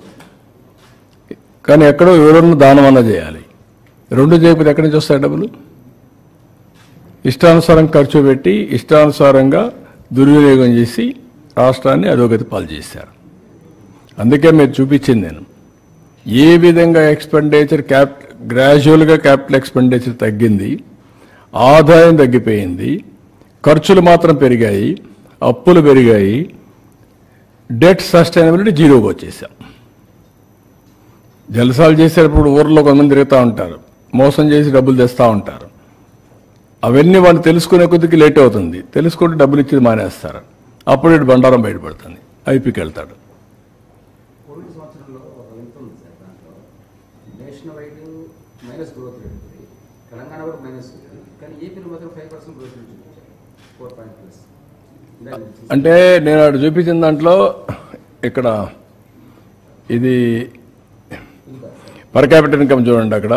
కానీ ఎక్కడో ఎవరన్నా దానం అన్న చేయాలి. రెండు చేయకపోతే ఎక్కడి నుంచి వస్తాయి డబ్బులు? ఇష్టానుసారం ఖర్చు పెట్టి ఇష్టానుసారంగా దుర్వినియోగం చేసి రాష్ట్రాన్ని అధోగతి పాలు చేశారు. అందుకే మీరు చూపించింది నేను ఏ విధంగా ఎక్స్పెండిచర్ గ్రాడ్యువల్గా క్యాపిటల్ ఎక్స్పెండిచర్ తగ్గింది, ఆదాయం తగ్గిపోయింది, ఖర్చులు మాత్రం పెరిగాయి, అప్పులు పెరిగాయి, డెట్ సస్టైనబిలిటీ జీరోగా వచ్చేసాం. జలసాలు చేసేటప్పుడు ఊర్లో కొంతమంది తిరుగుతూ ఉంటారు, మోసం చేసి డబ్బులు తెస్తూ ఉంటారు. అవన్నీ వాళ్ళు తెలుసుకునే కొద్దికి లేట్ అవుతుంది, తెలుసుకుంటే డబ్బులు ఇచ్చేది మానేస్తారు. అప్పుడు ఇటు బండారం బయటపడుతుంది, ఐపీకి వెళ్తాడు. కోవిడ్ సంవత్సరంలో ఒక ఎంత ఉంది సార్, దాంట్లో national wide minus growth rate ఉంది, తెలంగాణ కూడా మైనస్ ఉంది, కానీ ఏపీలో మాత్రం 5% గ్రోత్ రేట్ చూపించారు, 4.+. అంటే నేను అటు చూపించిన దాంట్లో ఇక్కడ ఇది పర్ క్యాపిటల్ ఇన్కమ్ చూడండి, అక్కడ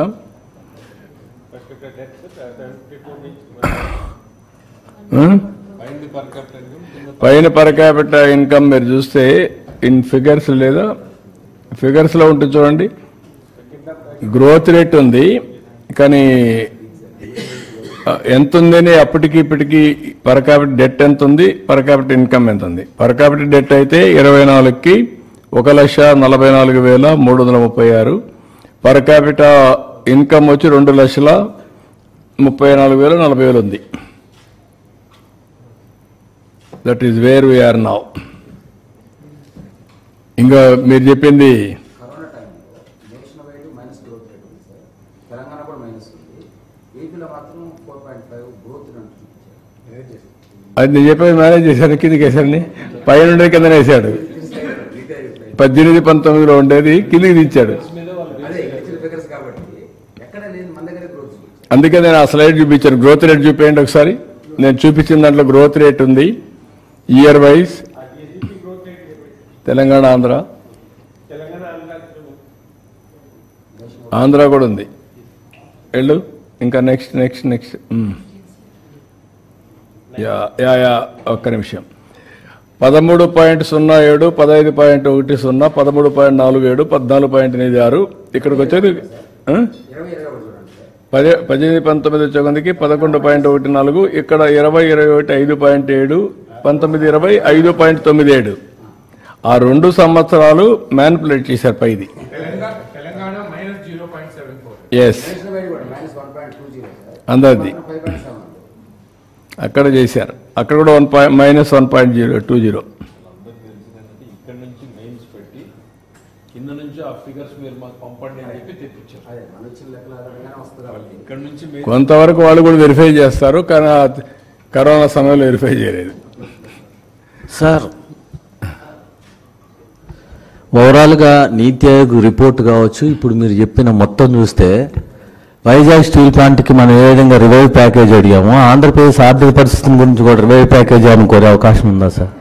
పైన పర్ క్యాపిటల్ ఇన్కమ్ మీరు చూస్తే ఇన్ ఫిగర్స్ లేదా ఫిగర్స్ లో ఉంటుంది చూడండి, గ్రోత్ రేట్ ఉంది, కానీ ఎంత ఉందని అప్పటికి ఇప్పటికి పర్ క్యాపిటల్ డెట్ ఎంత ఉంది, పర్ క్యాపిటల్ ఇన్కమ్ ఎంత ఉంది. పర్ క్యాపిటల్ డెట్ అయితే 24కి 1,44,336, పర్ క్యాపిటల్ ఇన్కమ్ వచ్చి 2,34,040 ఉంది. That is where we're now. ఇంకా మీరు చెప్పింది కరోనా టైంలో national wide minus growth rate ఉంది సార్, తెలంగాణ కూడా మైనస్ ఉంది, ఏపీలో మాత్రం 4.5 గ్రోత్ రేట్ చూపించారు. అది నేను చెప్పేది మేనేజ్ చేశాను, కిందికి వేసాడని, పైన ఉండే కింద వేసాడు. 18-19లో ఉండేది కిందికి దించాడు. అందుకే నేను ఆ స్లైడ్ చూపించాను. గ్రోత్ రేట్ చూపించండి ఒకసారి. నేను చూపించిన దాంట్లో గ్రోత్ రేట్ ఉంది ఇయర్ వైజ్, తెలంగాణ, ఆంధ్ర కూడా ఉంది. వెళ్ళు ఇంకా నెక్స్ట్ నెక్స్ట్ నెక్స్ట్. యా ఒక్క నిమిషం. 13.07, 15.10, 13.47, 14.86 ఇక్కడికి వచ్చేది 18-19 వచ్చేకొందికి 11.14, ఇక్కడ 20-21 5.7, 19-20 5.97. ఆ 2 సంవత్సరాలు మ్యానిపులేట్ చేశారు పైది. తెలంగాణ -0.74. ఎస్ -1.20 అందరిది 5.7 అక్కడ చేశారు. అక్కడ కూడా -1.020. ఇక్కడ నుంచి మెయిన్స్ పెట్టి కింద నుంచి ఆ ఫిగర్స్ మీరు మాకు పంపండి అని చెప్పి తెప్పించారు. అదే మన వచ్చిన లెక్కలు ఆధారంగానే వస్తుంది కాబట్టి ఇక్కడ నుంచి కొంతవరకు వాళ్ళు కూడా వెరిఫై చేస్తారు, కానీ ఆ కరోనా సమయంలో వెరిఫై చేయలేదు. సార్ ఓవరాల్గా నీతి ఆయోగ్ రిపోర్ట్ కావచ్చు, ఇప్పుడు మీరు చెప్పిన మొత్తం చూస్తే వైజాగ్ స్టీల్ ప్లాంట్కి మనం ఏ విధంగా రివైవ్ ప్యాకేజ్ అడిగాము, ఆంధ్రప్రదేశ్ ఆర్థిక పరిస్థితి గురించి కూడా రివైవ్ ప్యాకేజ్ అని కోరే అవకాశం ఉందా సార్?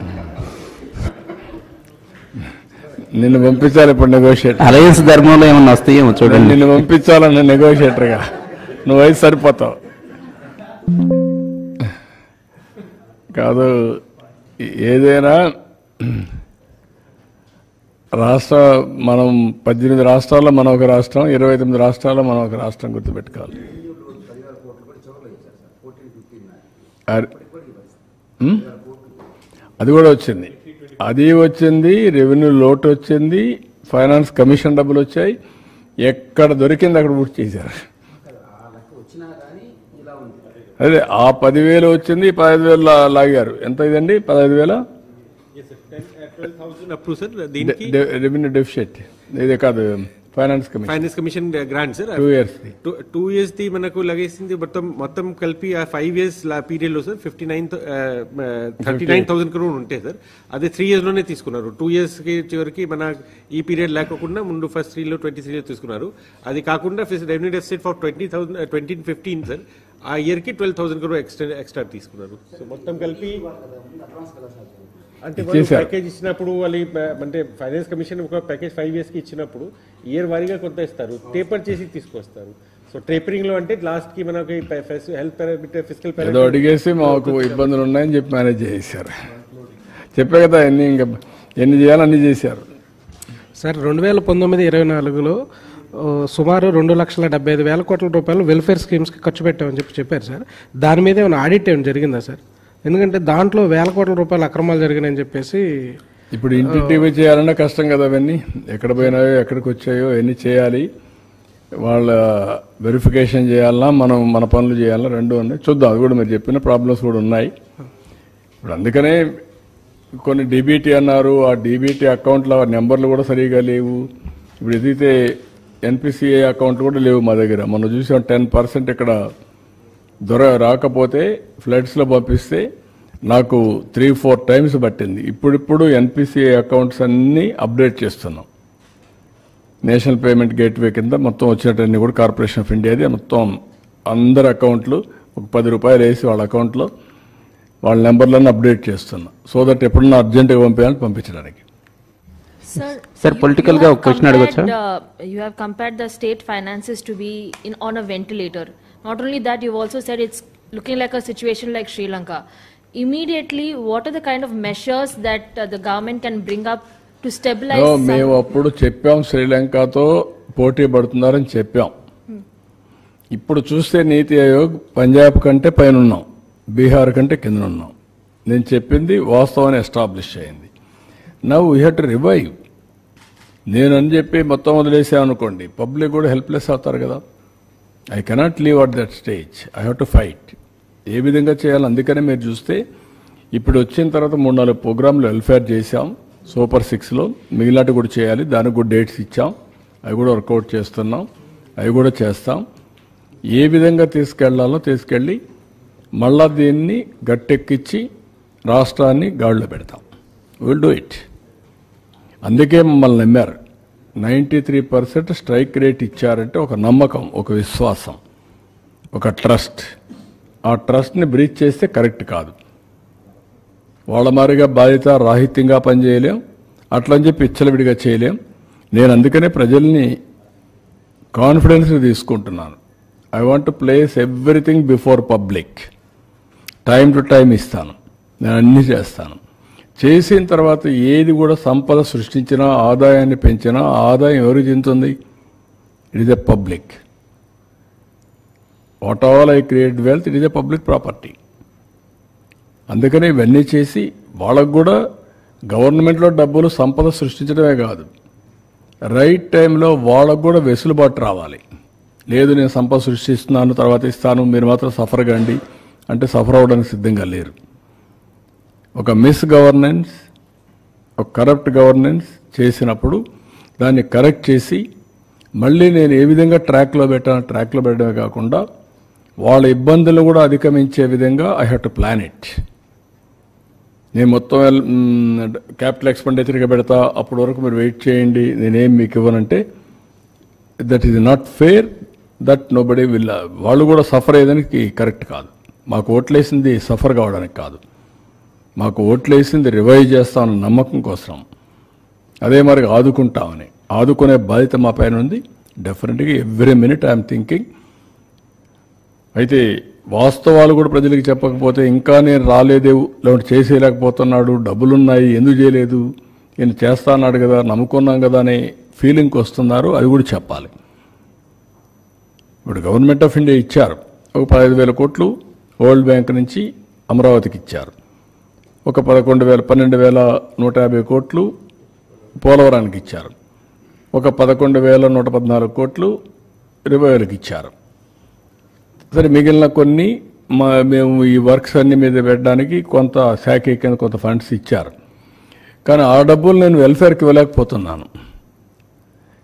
నిన్ను పంపించాలి ఇప్పుడు నెగోషియేటర్. అలయన్స్ ధర్మంలో ఏమన్నా వస్తాయేమో చూడండి. నిన్ను పంపించాలన్న నెగోషియేటర్గా నువ్వైతే సరిపోతావు కాదు. ఏదైనా మనం 18 రాష్ట్రాల్లో మనం ఒక రాష్ట్రం, 29 రాష్ట్రాల్లో మనం ఒక రాష్ట్రం గుర్తుపెట్టుకోవాలి. అది కూడా వచ్చింది, అది వచ్చింది, రెవెన్యూ లోటు వచ్చింది, ఫైనాన్స్ కమిషన్ డబ్బులు వచ్చాయి, ఎక్కడ దొరికింది అక్కడ పూర్తి చేశారు. అదే ఆ 10,000 వచ్చింది, 15,000 లాగారు. ఎంత ఇదండి 15,000 రెవెన్యూ డెఫిసిట్. ఇది కాదు finance commission grant sir 2 years 2 years the మనకు లగేసింది మొత్తం కలిపి ఆ 5 years పీరియడ్ లో సార్ 39,000 crore ఉంటాయి సార్. అదే 3 years లోనే తీసుకున్నారు. 2 years కి చివరికి మన ఈ పీరియడ్ లేకుండా ముందు ఫస్ట్ 3 లో 23 తీసుకున్నారు. అది కాకుండా రెవెన్యూ డెఫిసిట్ ఫర్ 2015 సార్ ఆ ఇయర్ కి 12,000 crore ఎక్స్ట్రా తీసుకున్నారు. సో మొత్తం కలిపి అంటే ప్యాకేజ్ ఇచ్చినప్పుడు వాళ్ళు అంటే ఫైనాన్స్ కమిషన్ ఒక ప్యాకేజ్ 5 years కి ఇచ్చినప్పుడు ఇయర్ వారీగా కొంత ఇస్తారు, టేపర్ చేసి తీసుకొస్తారు. సో టేపరింగ్ లో అంటే లాస్ట్ కి మనకి హెల్త్ పారామీటర్, ఫిజికల్ ఏదో అడిగేసి మాకు ఇబ్బందులు ఉన్నాయని చెప్పి మేనేజ్ చేశారు. చెప్పే కదా ఎన్ని చేయాలో అన్ని చేశారు సార్. 2019-24లో సుమారు 2,75,000 కోట్ల రూపాయలు వెల్ఫేర్ స్కీమ్స్కి ఖర్చు పెట్టామని చెప్పారు సార్. దాని మీద ఏమైనా ఆడిట్ ఏమైనా జరిగిందా సార్? ఎందుకంటే దాంట్లో 1,000 కోట్ల రూపాయలు అక్రమాలు జరిగినాయని చెప్పేసి. ఇప్పుడు ఇంటింటివి చేయాలన్నా కష్టం కదా, అవన్నీ ఎక్కడ పోయినాయో ఎక్కడికి వచ్చాయో ఎన్ని చేయాలి, వాళ్ళ వెరిఫికేషన్ చేయాలన్నా మనం మన పనులు చేయాలన్నా రెండు ఉన్నాయి. చూద్దాం, అది కూడా మీరు చెప్పిన ప్రాబ్లమ్స్ కూడా ఉన్నాయి. ఇప్పుడు అందుకనే కొన్ని డీబీటీ అన్నారు, ఆ డీబీటీ అకౌంట్ల నెంబర్లు కూడా సరిగా లేవు. ఇప్పుడు ఏదైతే ఎన్పిసిఐ అకౌంట్ కూడా లేవు మా దగ్గర. మనం చూసాం 10% ఇక్కడ రాకపోతే ఫ్లడ్స్లో పంపిస్తే నాకు 3-4 times పట్టింది. ఇప్పుడు ఎన్పిసిఐ అకౌంట్స్ అన్నీ అప్డేట్ చేస్తున్నాం. నేషనల్ పేమెంట్ గేట్వే కింద మొత్తం వచ్చినట్టన్నీ కూడా కార్పొరేషన్ ఆఫ్ ఇండియాది మొత్తం అందరి అకౌంట్లు ఒక 10 రూపాయలు వేసి వాళ్ళ అకౌంట్లో వాళ్ళ నెంబర్లను అప్డేట్ చేస్తున్నాం. సో దట్ ఎప్పుడన్నా అర్జెంటుగా పంపించడానికి. Sir, political ga oka question adagachcha. You have compared the state finances to be on a ventilator. Not only that, you've also said it's looking like a situation like Sri Lanka. Immediately, what are the kind of measures that the government can bring up to stabilize? మేము అప్పుడు చెప్పాం శ్రీలంకతో పోటీ పడుతున్నారని చెప్పాం. ఇప్పుడు చూస్తే నీతి ఆయోగ్ పంజాబ్ కంటే పైన ఉన్నాం, బీహార్ కంటే కింద ఉన్నాం. నేను చెప్పింది వాస్తవాన్ని ఎస్టాబ్లిష్ అయింది. Now we have to revive. నేను అని చెప్పి మొత్తం వదిలేసామనుకోండి, పబ్లిక్ కూడా హెల్ప్లెస్ అవుతారు కదా. I cannot leave at that stage. I have to fight. ఏ విధంగా చేయాలి? అందుకనే మీరు చూస్తే ఇప్పుడు వచ్చిన తర్వాత 3-4 ప్రోగ్రాంలు వెల్ఫేర్ చేశాం సూపర్ 6లో. మిగిలినట్టు కూడా చేయాలి, దానికి కూడా డేట్స్ ఇచ్చాం, అవి కూడా వర్కౌట్ చేస్తున్నాం, అవి కూడా చేస్తాం. ఏ విధంగా తీసుకెళ్లాలో తీసుకెళ్ళి మళ్ళా దీన్ని గట్టెక్కించి రాష్ట్రాన్ని గాడిలో పెడతాం. Will do it. అందుకే మమ్మల్ని నమ్మారు. 93% స్ట్రైక్ రేట్ ఇచ్చారంటే ఒక నమ్మకం, ఒక విశ్వాసం, ఒక ట్రస్ట్. ఆ ట్రస్ట్ని బ్రీచ్ చేస్తే కరెక్ట్ కాదు. వాళ్ళ మారిగా బాధ్యత రాహిత్యంగా పనిచేయలేం, అట్లని చెప్పి ఇచ్చలవిడిగా చేయలేం. నేను అందుకనే ప్రజల్ని కాన్ఫిడెన్స్ని తీసుకుంటున్నాను. I want to place everything before public. Time to time ఇస్తాను, నేను అన్నీ చేస్తాను. చేసిన తర్వాత ఏది కూడా సంపద సృష్టించినా ఆదాయాన్ని పెంచినా ఆదాయం ఎవరికి చెందుతుంది? It is a public. What all I create wealth, it is a public property. అందుకని ఇవన్నీ చేసి వాళ్ళకు కూడా గవర్నమెంట్లో డబ్బులు సంపద సృష్టించడమే కాదు, రైట్ టైంలో వాళ్ళకు కూడా వెసులుబాటు రావాలి. లేదు నేను సంపద సృష్టిస్తున్నాను తర్వాత ఇస్తాను మీరు మాత్రం సఫర్ కండి అంటే సఫర్ అవ్వడానికి సిద్ధంగా లేరు. ఒక మిస్ గవర్నెన్స్, ఒక కరప్ట్ గవర్నెన్స్ చేసినప్పుడు దాన్ని కరెక్ట్ చేసి మళ్ళీ నేను ఏ విధంగా ట్రాక్లో పెట్టడమే కాకుండా వాళ్ళ ఇబ్బందులు కూడా అధిగమించే విధంగా I have to plan it. నేను మొత్తం క్యాపిటల్ ఎక్స్పెండిచర్గా పెడతా, అప్పటి వరకు మీరు వెయిట్ చేయండి, నేనేం మీకు ఇవ్వనంటే that is not fair, that nobody will. వాళ్ళు కూడా సఫర్ అయ్యేదానికి కరెక్ట్ కాదు. మాకు ఓట్లేసింది సఫర్ కావడానికి కాదు, మాకు ఓట్లేసింది రివైవ్ చేస్తామన్న నమ్మకం కోసం, అదే మరి ఆదుకుంటామని. ఆదుకునే బాధ్యత మా పైన ఉంది. డెఫినెట్గా ఎవ్రీ మినిట్ ఐఎమ్ థింకింగ్. అయితే వాస్తవాలు కూడా ప్రజలకు చెప్పకపోతే ఇంకా నేను రాలేదే, లేదంటే చేసేయలేకపోతున్నాడు, డబ్బులున్నాయి ఎందుకు చేయలేదు, నేను చేస్తా అన్నాడు కదా, నమ్ముకున్నాం కదా అనే ఫీలింగ్కి వస్తున్నారు. అది కూడా చెప్పాలి. ఇప్పుడు గవర్నమెంట్ ఆఫ్ ఇండియా ఇచ్చారు ఒక 15,000 కోట్లు వరల్డ్ బ్యాంక్ నుంచి అమరావతికి ఇచ్చారు, ఒక 12,150 కోట్లు పోలవరానికి ఇచ్చారు, ఒక 11,114 కోట్లు రివైవల్కి ఇచ్చారు. సరే మిగిలిన కొన్ని మేము ఈ వర్క్స్ అన్ని మీద పెట్టడానికి కొంత శాఖ కింద కొంత ఫండ్స్ ఇచ్చారు. కానీ ఆ డబ్బులు నేను వెల్ఫేర్కి ఇవ్వలేకపోతున్నాను.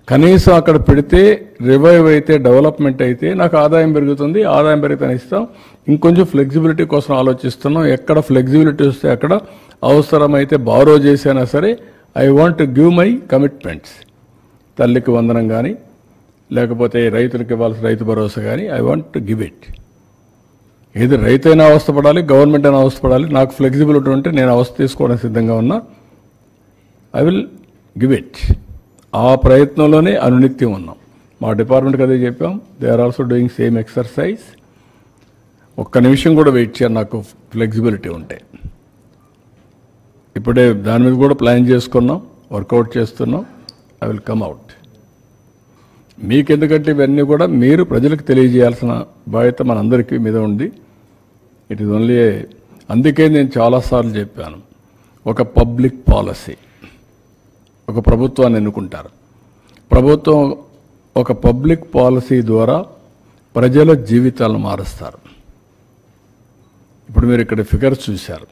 కనీసం అక్కడ పెడితే రివైవ్ అయితే డెవలప్మెంట్ అయితే నాకు ఆదాయం పెరుగుతుంది, ఆదాయం పెరిగితే ఇస్తాం. ఇంకొంచెం ఫ్లెక్సిబిలిటీ కోసం ఆలోచిస్తున్నాం. ఎక్కడ ఫ్లెక్సిబిలిటీ వస్తే అక్కడ అవసరమైతే బారో చేసైనా సరే I want to give my commitments. తల్లికి వందనం కానీ లేకపోతే రైతులకు ఇవ్వాల్సిన రైతు భరోసా కానీ I want to give it. ఏది రైతైనా అవస్థపడాలి, గవర్నమెంట్ అయినా అవస్థపడాలి. నాకు ఫ్లెక్సిబిలిటీ ఉంటే నేను అవస్థ తీసుకోవడానికి సిద్ధంగా ఉన్నా. I will give it. ఆ ప్రయత్నంలోనే అనునిత్యం ఉన్నాం. మా డిపార్ట్మెంట్కి అదే చెప్పాం. They are also doing same exercise. ఒక్క నిమిషం కూడా వెయిట్ చేయాలి నాకు ఫ్లెక్సిబిలిటీ ఉంటే. ఇప్పుడే దాని మీద కూడా ప్లాన్ చేసుకున్నాం, వర్కౌట్ చేస్తున్నాం. I will come out. మీకెందుకంటే ఇవన్నీ కూడా మీరు ప్రజలకు తెలియజేయాల్సిన బాధ్యత మనందరికీ మీద ఉంది. It is only. అందుకే నేను చాలాసార్లు చెప్పాను, ఒక పబ్లిక్ పాలసీ, ఒక ప్రభుత్వాన్ని ఎన్నుకుంటారు. ప్రభుత్వం ఒక పబ్లిక్ పాలసీ ద్వారా ప్రజల జీవితాలను మారుస్తారు. ఇప్పుడు మీరు ఇక్కడ ఫిగర్స్ చూశారు.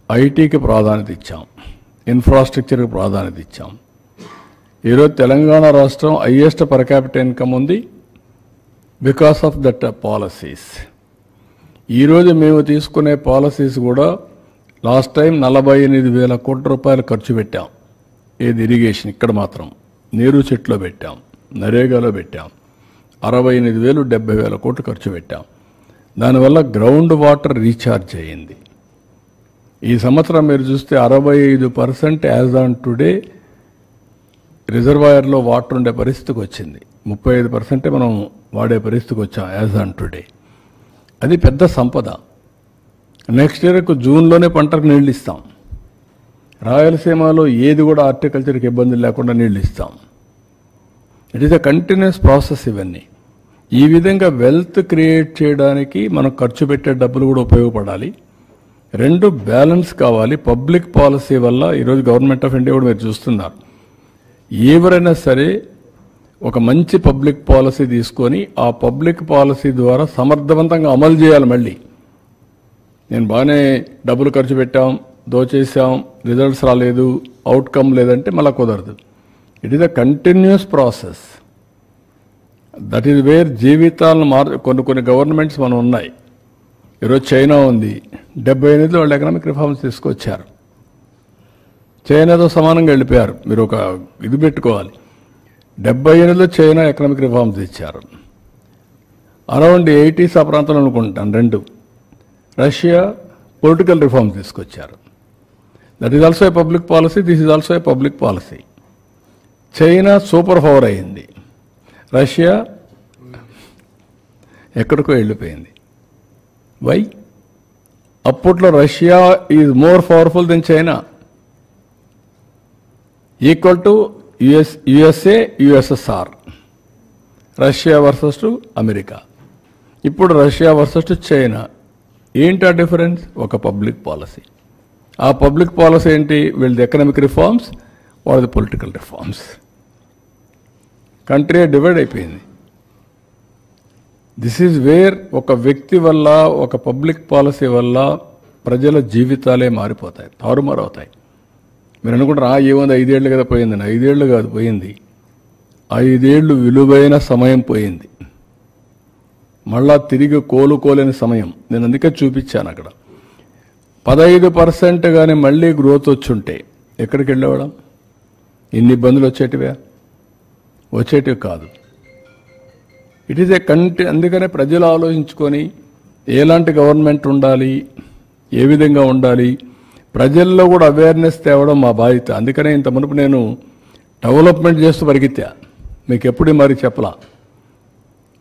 ఐటీకి ప్రాధాన్యత ఇచ్చాం, ఇన్ఫ్రాస్ట్రక్చర్కి ప్రాధాన్యత ఇచ్చాం. ఈరోజు తెలంగాణ రాష్ట్రం హైయెస్ట్ పర్ క్యాపిటల్ ఇన్కమ్ ఉంది బికాస్ ఆఫ్ దట్ పాలసీస్. ఈరోజు మేము తీసుకునే పాలసీస్ కూడా లాస్ట్ టైం 48,000 కోట్ల రూపాయలు ఖర్చు పెట్టాం. ఏది ఇరిగేషన్, ఇక్కడ మాత్రం నీరు చెట్లో పెట్టాం, నరేగాలో పెట్టాం. 68,000 70,000 కోట్లు ఖర్చు పెట్టాం. దానివల్ల గ్రౌండ్ వాటర్ రీఛార్జ్ అయ్యింది. ఈ సంవత్సరం మీరు చూస్తే 65% యాజ్ ఆన్ టుడే రిజర్వాయర్లో వాటర్ ఉండే పరిస్థితికి వచ్చింది. 35% మనం వాడే పరిస్థితికి వచ్చాం యాజ్ ఆన్ టుడే. అది పెద్ద సంపద. నెక్స్ట్ ఇయర్కు జూన్లోనే పంటకు నీళ్ళు ఇస్తాం. రాయలసీమలో ఏది కూడా హార్టికల్చర్కి ఇబ్బంది లేకుండా నీళ్ళు ఇస్తాం. It is a continuous process. ఇవన్నీ ఈ విధంగా వెల్త్ క్రియేట్ చేయడానికి మనం ఖర్చు పెట్టే డబ్బులు కూడా ఉపయోగపడాలి. రెండు బ్యాలెన్స్ కావాలి. పబ్లిక్ పాలసీ వల్ల ఈరోజు గవర్నమెంట్ ఆఫ్ ఇండియా కూడా మీరు చూస్తున్నారు, ఎవరైనా సరే ఒక మంచి పబ్లిక్ పాలసీ తీసుకొని ఆ పబ్లిక్ పాలసీ ద్వారా సమర్థవంతంగా అమలు చేయాలి. మళ్ళీ నేను బాగానే డబ్బులు ఖర్చు పెట్టాం, దోచేసాం, రిజల్ట్స్ రాలేదు, అవుట్కమ్ లేదంటే మళ్ళీ కుదరదు. It is a continuous process. That is where జీవితాలను కొన్ని గవర్నమెంట్స్ మనం ఉన్నాయి. ఈరోజు చైనా ఉంది, 78లో వాళ్ళు ఎకనామిక్ రిఫార్మ్స్ తీసుకొచ్చారు. చైనాతో సమానంగా వెళ్ళిపోయారు. మీరు ఒక ఇది పెట్టుకోవాలి, 78లో చైనా ఎకనామిక్ రిఫార్మ్స్ ఇచ్చారు. అరౌండ్ 80s ఆ ప్రాంతంలో అనుకుంటాను రెండు. రష్యా పొలిటికల్ రిఫార్మ్స్ తీసుకొచ్చారు. That is also a public policy, this is also a public policy. China super power అయింది, రష్యా ఎక్కడికో వెళ్ళిపోయింది. వై? అప్పట్లో Russia is more powerful than China, equal to USA USSR, Russia versus to America. ఇప్పుడు Russia versus to China. ఏంటి ఆ difference? ఒక public policy. ఆ public policy ఏంటి? వీళ్ళది ఎకనామిక్ రిఫార్మ్స్, వాళ్ళది పొలిటికల్ రిఫార్మ్స్. కంట్రీ డివైడ్ అయిపోయింది. దిస్ ఈజ్ వేర్ ఒక వ్యక్తి వల్ల, ఒక పబ్లిక్ పాలసీ వల్ల ప్రజల జీవితాలే మారిపోతాయి, తారుమారవుతాయి. మీరు అనుకుంటారు ఏముంది 5 ఏళ్ళు కదా పోయిందని. 5 ఏళ్ళు కాదు పోయింది, 5 ఏళ్ళు విలువైన సమయం పోయింది. మళ్ళా తిరిగి కోలుకోలేని సమయం. నేను అందుకే చూపించాను అక్కడ 15% కానీ మళ్ళీ గ్రోత్ వచ్చుంటే ఎక్కడికి వెళ్ళేవాళ్ళం? ఇన్ని ఇబ్బందులు వచ్చేటివి కాదు. It is a country. అందుకనే ప్రజలు ఆలోచించుకొని ఎలాంటి గవర్నమెంట్ ఉండాలి, ఏ విధంగా ఉండాలి, ప్రజల్లో కూడా అవేర్నెస్ తేవడం మా బాధ్యత. అందుకనే ఇంత మునుపు నేను డెవలప్మెంట్ చేస్తూ పరిగెత్తా, మీకు ఎప్పుడు మరి చెప్పలా.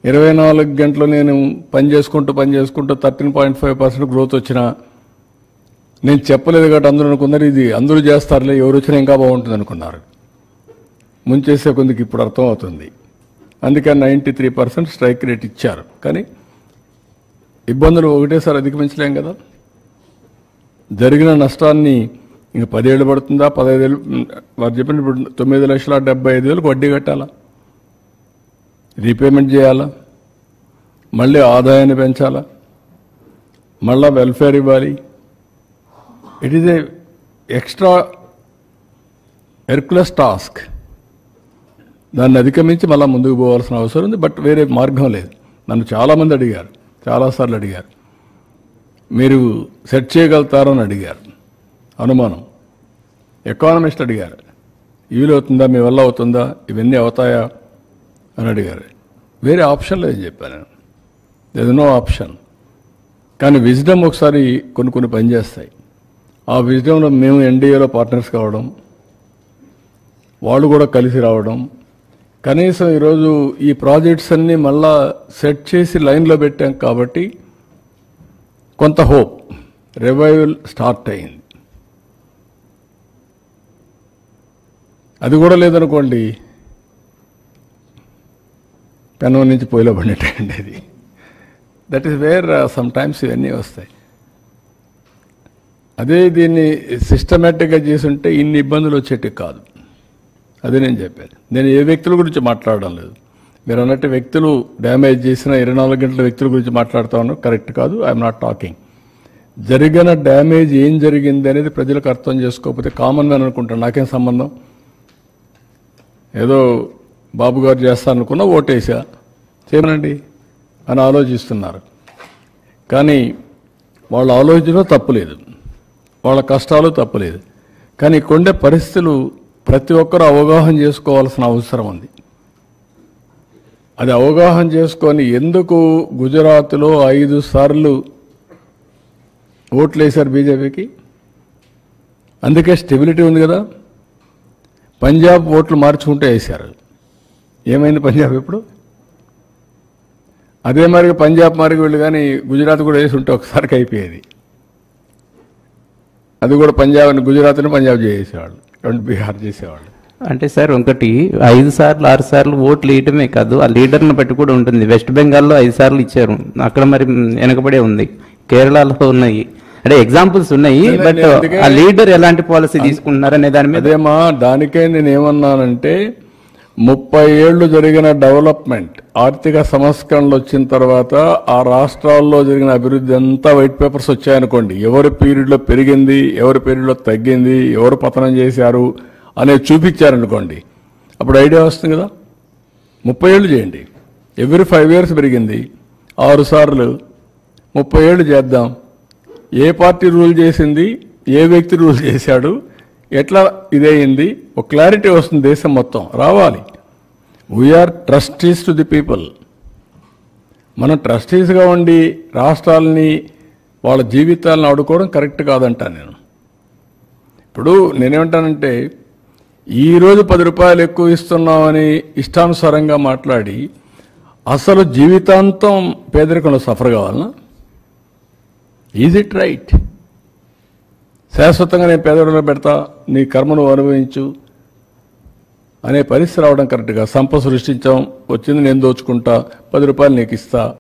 24 గంటలు నేను పని చేసుకుంటూ 13.5% గ్రోత్ వచ్చినా నేను చెప్పలేదు కాబట్టి అందరూ అనుకున్నారు ఇది అందరూ చేస్తారులే, ఎవరు వచ్చినా ఇంకా బాగుంటుంది అనుకున్నారు. ముంచేసే కొందికి ఇప్పుడు అర్థం అవుతుంది. అందుకని 93% స్ట్రైక్ రేట్ ఇచ్చారు. కానీ ఇబ్బందులు ఒకటేసారి అధిగమించలేం కదా. జరిగిన నష్టాన్ని ఇంక 10 ఏళ్ళు పడుతుందా, 15 ఏళ్ళు? వారు చెప్పిన ఇప్పుడు 9,75,000 వడ్డీ కట్టాలా, రీపేమెంట్ చేయాలా, మళ్ళీ ఆదాయాన్ని పెంచాలా, మళ్ళా వెల్ఫేర్ ఇవ్వాలి. It is a extra Hercules task. దాన్ని అధిగమించి మళ్ళీ ముందుకు పోవాల్సిన అవసరం ఉంది. బట్ వేరే మార్గం లేదు. నన్ను చాలామంది అడిగారు, చాలాసార్లు అడిగారు, మీరు సెట్ చేయగలుగుతారని అడిగారు. అనుమానం. ఎకానమిస్ట్ అడిగారు, వీలవుతుందా, మీ వల్ల అవుతుందా, ఇవన్నీ అవుతాయా అని అడిగారు. వేరే ఆప్షన్ లేదు చెప్పాను నేను. There no option. కానీ విజ్డమ్ ఒకసారి కొన్ని పనిచేస్తాయి. ఆ విజ్డమ్లో మేము ఎన్డీఏలో పార్ట్నర్స్ కావడం, వాళ్ళు కూడా కలిసి రావడం, కనీసం ఈరోజు ఈ ప్రాజెక్ట్స్ అన్నీ మళ్ళా సెట్ చేసి లైన్లో పెట్టాం కాబట్టి కొంత హోప్, రివైవల్ స్టార్ట్ అయింది. అది కూడా లేదనుకోండి, పెనం నుంచి పొయ్యిలో పడినట్టండి అది. That is wear some times ఇవన్నీ వస్తాయి. అదే దీన్ని సిస్టమేటిక్గా చేసుంటే ఇన్ని ఇబ్బందులు వచ్చేటి కాదు. అదే నేను చెప్పాను. నేను ఏ వ్యక్తుల గురించి మాట్లాడడం లేదు. మీరు అన్నట్టు వ్యక్తులు డ్యామేజ్ చేసిన 24 గంటల వ్యక్తుల గురించి మాట్లాడుతూ ఉన్నారు, కరెక్ట్ కాదు. I'm not talking. జరిగిన డ్యామేజ్ ఏం జరిగింది అనేది ప్రజలకు అర్థం చేసుకోకపోతే కామన్ మ్యాన్ అనుకుంటాను, నాకేం సంబంధం, ఏదో బాబు గారు చేస్తారనుకున్నా ఓటేసా చేయమనండి అని ఆలోచిస్తున్నారు. కానీ వాళ్ళ ఆలోచన తప్పులేదు, వాళ్ళ కష్టాలు తప్పులేదు. కానీ కొండే పరిస్థితులు ప్రతి ఒక్కరూ అవగాహన చేసుకోవాల్సిన అవసరం ఉంది. అది అవగాహన చేసుకొని ఎందుకు గుజరాత్లో 5 సార్లు ఓట్లు వేశారు బీజేపీకి? అందుకే స్టెబిలిటీ ఉంది కదా. పంజాబ్ ఓట్లు మార్చుకుంటే వేశారు. ఏమైంది పంజాబ్ ఇప్పుడు? అదే మరి పంజాబ్ మరి వీళ్ళు కానీ గుజరాత్ కూడా వేసి ఉంటే ఒకసారికి అయిపోయేది. అది కూడా పంజాబ్ గుజరాత్ని పంజాబ్ చేసేవాళ్ళు, బీహార్ చేసేవాళ్ళు. అంటే సార్ ఒకటి 5 సార్లు 6 సార్లు ఓట్లు వేయటమే కాదు, ఆ లీడర్ని బట్టి కూడా ఉంటుంది. వెస్ట్ బెంగాల్లో 5 సార్లు ఇచ్చారు, అక్కడ మరి వెనకబడే ఉంది. కేరళలో ఉన్నాయి, అంటే ఎగ్జాంపుల్స్ ఉన్నాయి. బట్ ఆ లీడర్ ఎలాంటి పాలసీ తీసుకుంటున్నారు అనే దాని మీద. అదేమా, దానికే నేను ఏమన్నానంటే 30 ఏళ్లు జరిగిన డెవలప్మెంట్, ఆర్థిక సంస్కరణలు వచ్చిన తర్వాత ఆ రాష్ట్రాల్లో జరిగిన అభివృద్ధి అంతా వైట్ పేపర్స్ వచ్చాయనుకోండి. ఎవరి పీరియడ్లో పెరిగింది, ఎవరి పీరియడ్లో తగ్గింది, ఎవరు పతనం చేశారు అనేది చూపించారనుకోండి, అప్పుడు ఐడియా వస్తుంది కదా. 30 ఏళ్ళు చేయండి, ఎవ్రీ 5 years పెరిగింది, 6 సార్లు 30 ఏళ్ళు చేద్దాం. ఏ పార్టీ రూల్ చేసింది, ఏ వ్యక్తి రూల్ చేశాడు, ఎట్లా ఇదయింది, ఒక క్లారిటీ వస్తుంది. దేశం మొత్తం రావాలి. We're trustees to the people. మనం ట్రస్టీస్గా ఉండి రాష్ట్రాలని వాళ్ళ జీవితాలను ఆడుకోవడం కరెక్ట్ కాదంటాను నేను. ఇప్పుడు నేనేమంటానంటే, ఈరోజు 10 రూపాయలు ఎక్కువ ఇస్తున్నామని ఇష్టానుసారంగా మాట్లాడి అసలు జీవితాంతం పేదరికంలో సఫర్ కావాలన్నా? Is it right? శాశ్వతంగా నేను పేదవాళ్ళలో పెడతా, నీ కర్మను అనుభవించు అనే పరిస్థితి రావడం కరెక్ట్గా. సంపద సృష్టించాం, వచ్చింది నేను దోచుకుంటా, 10 రూపాయలు నీకు ఇస్తా,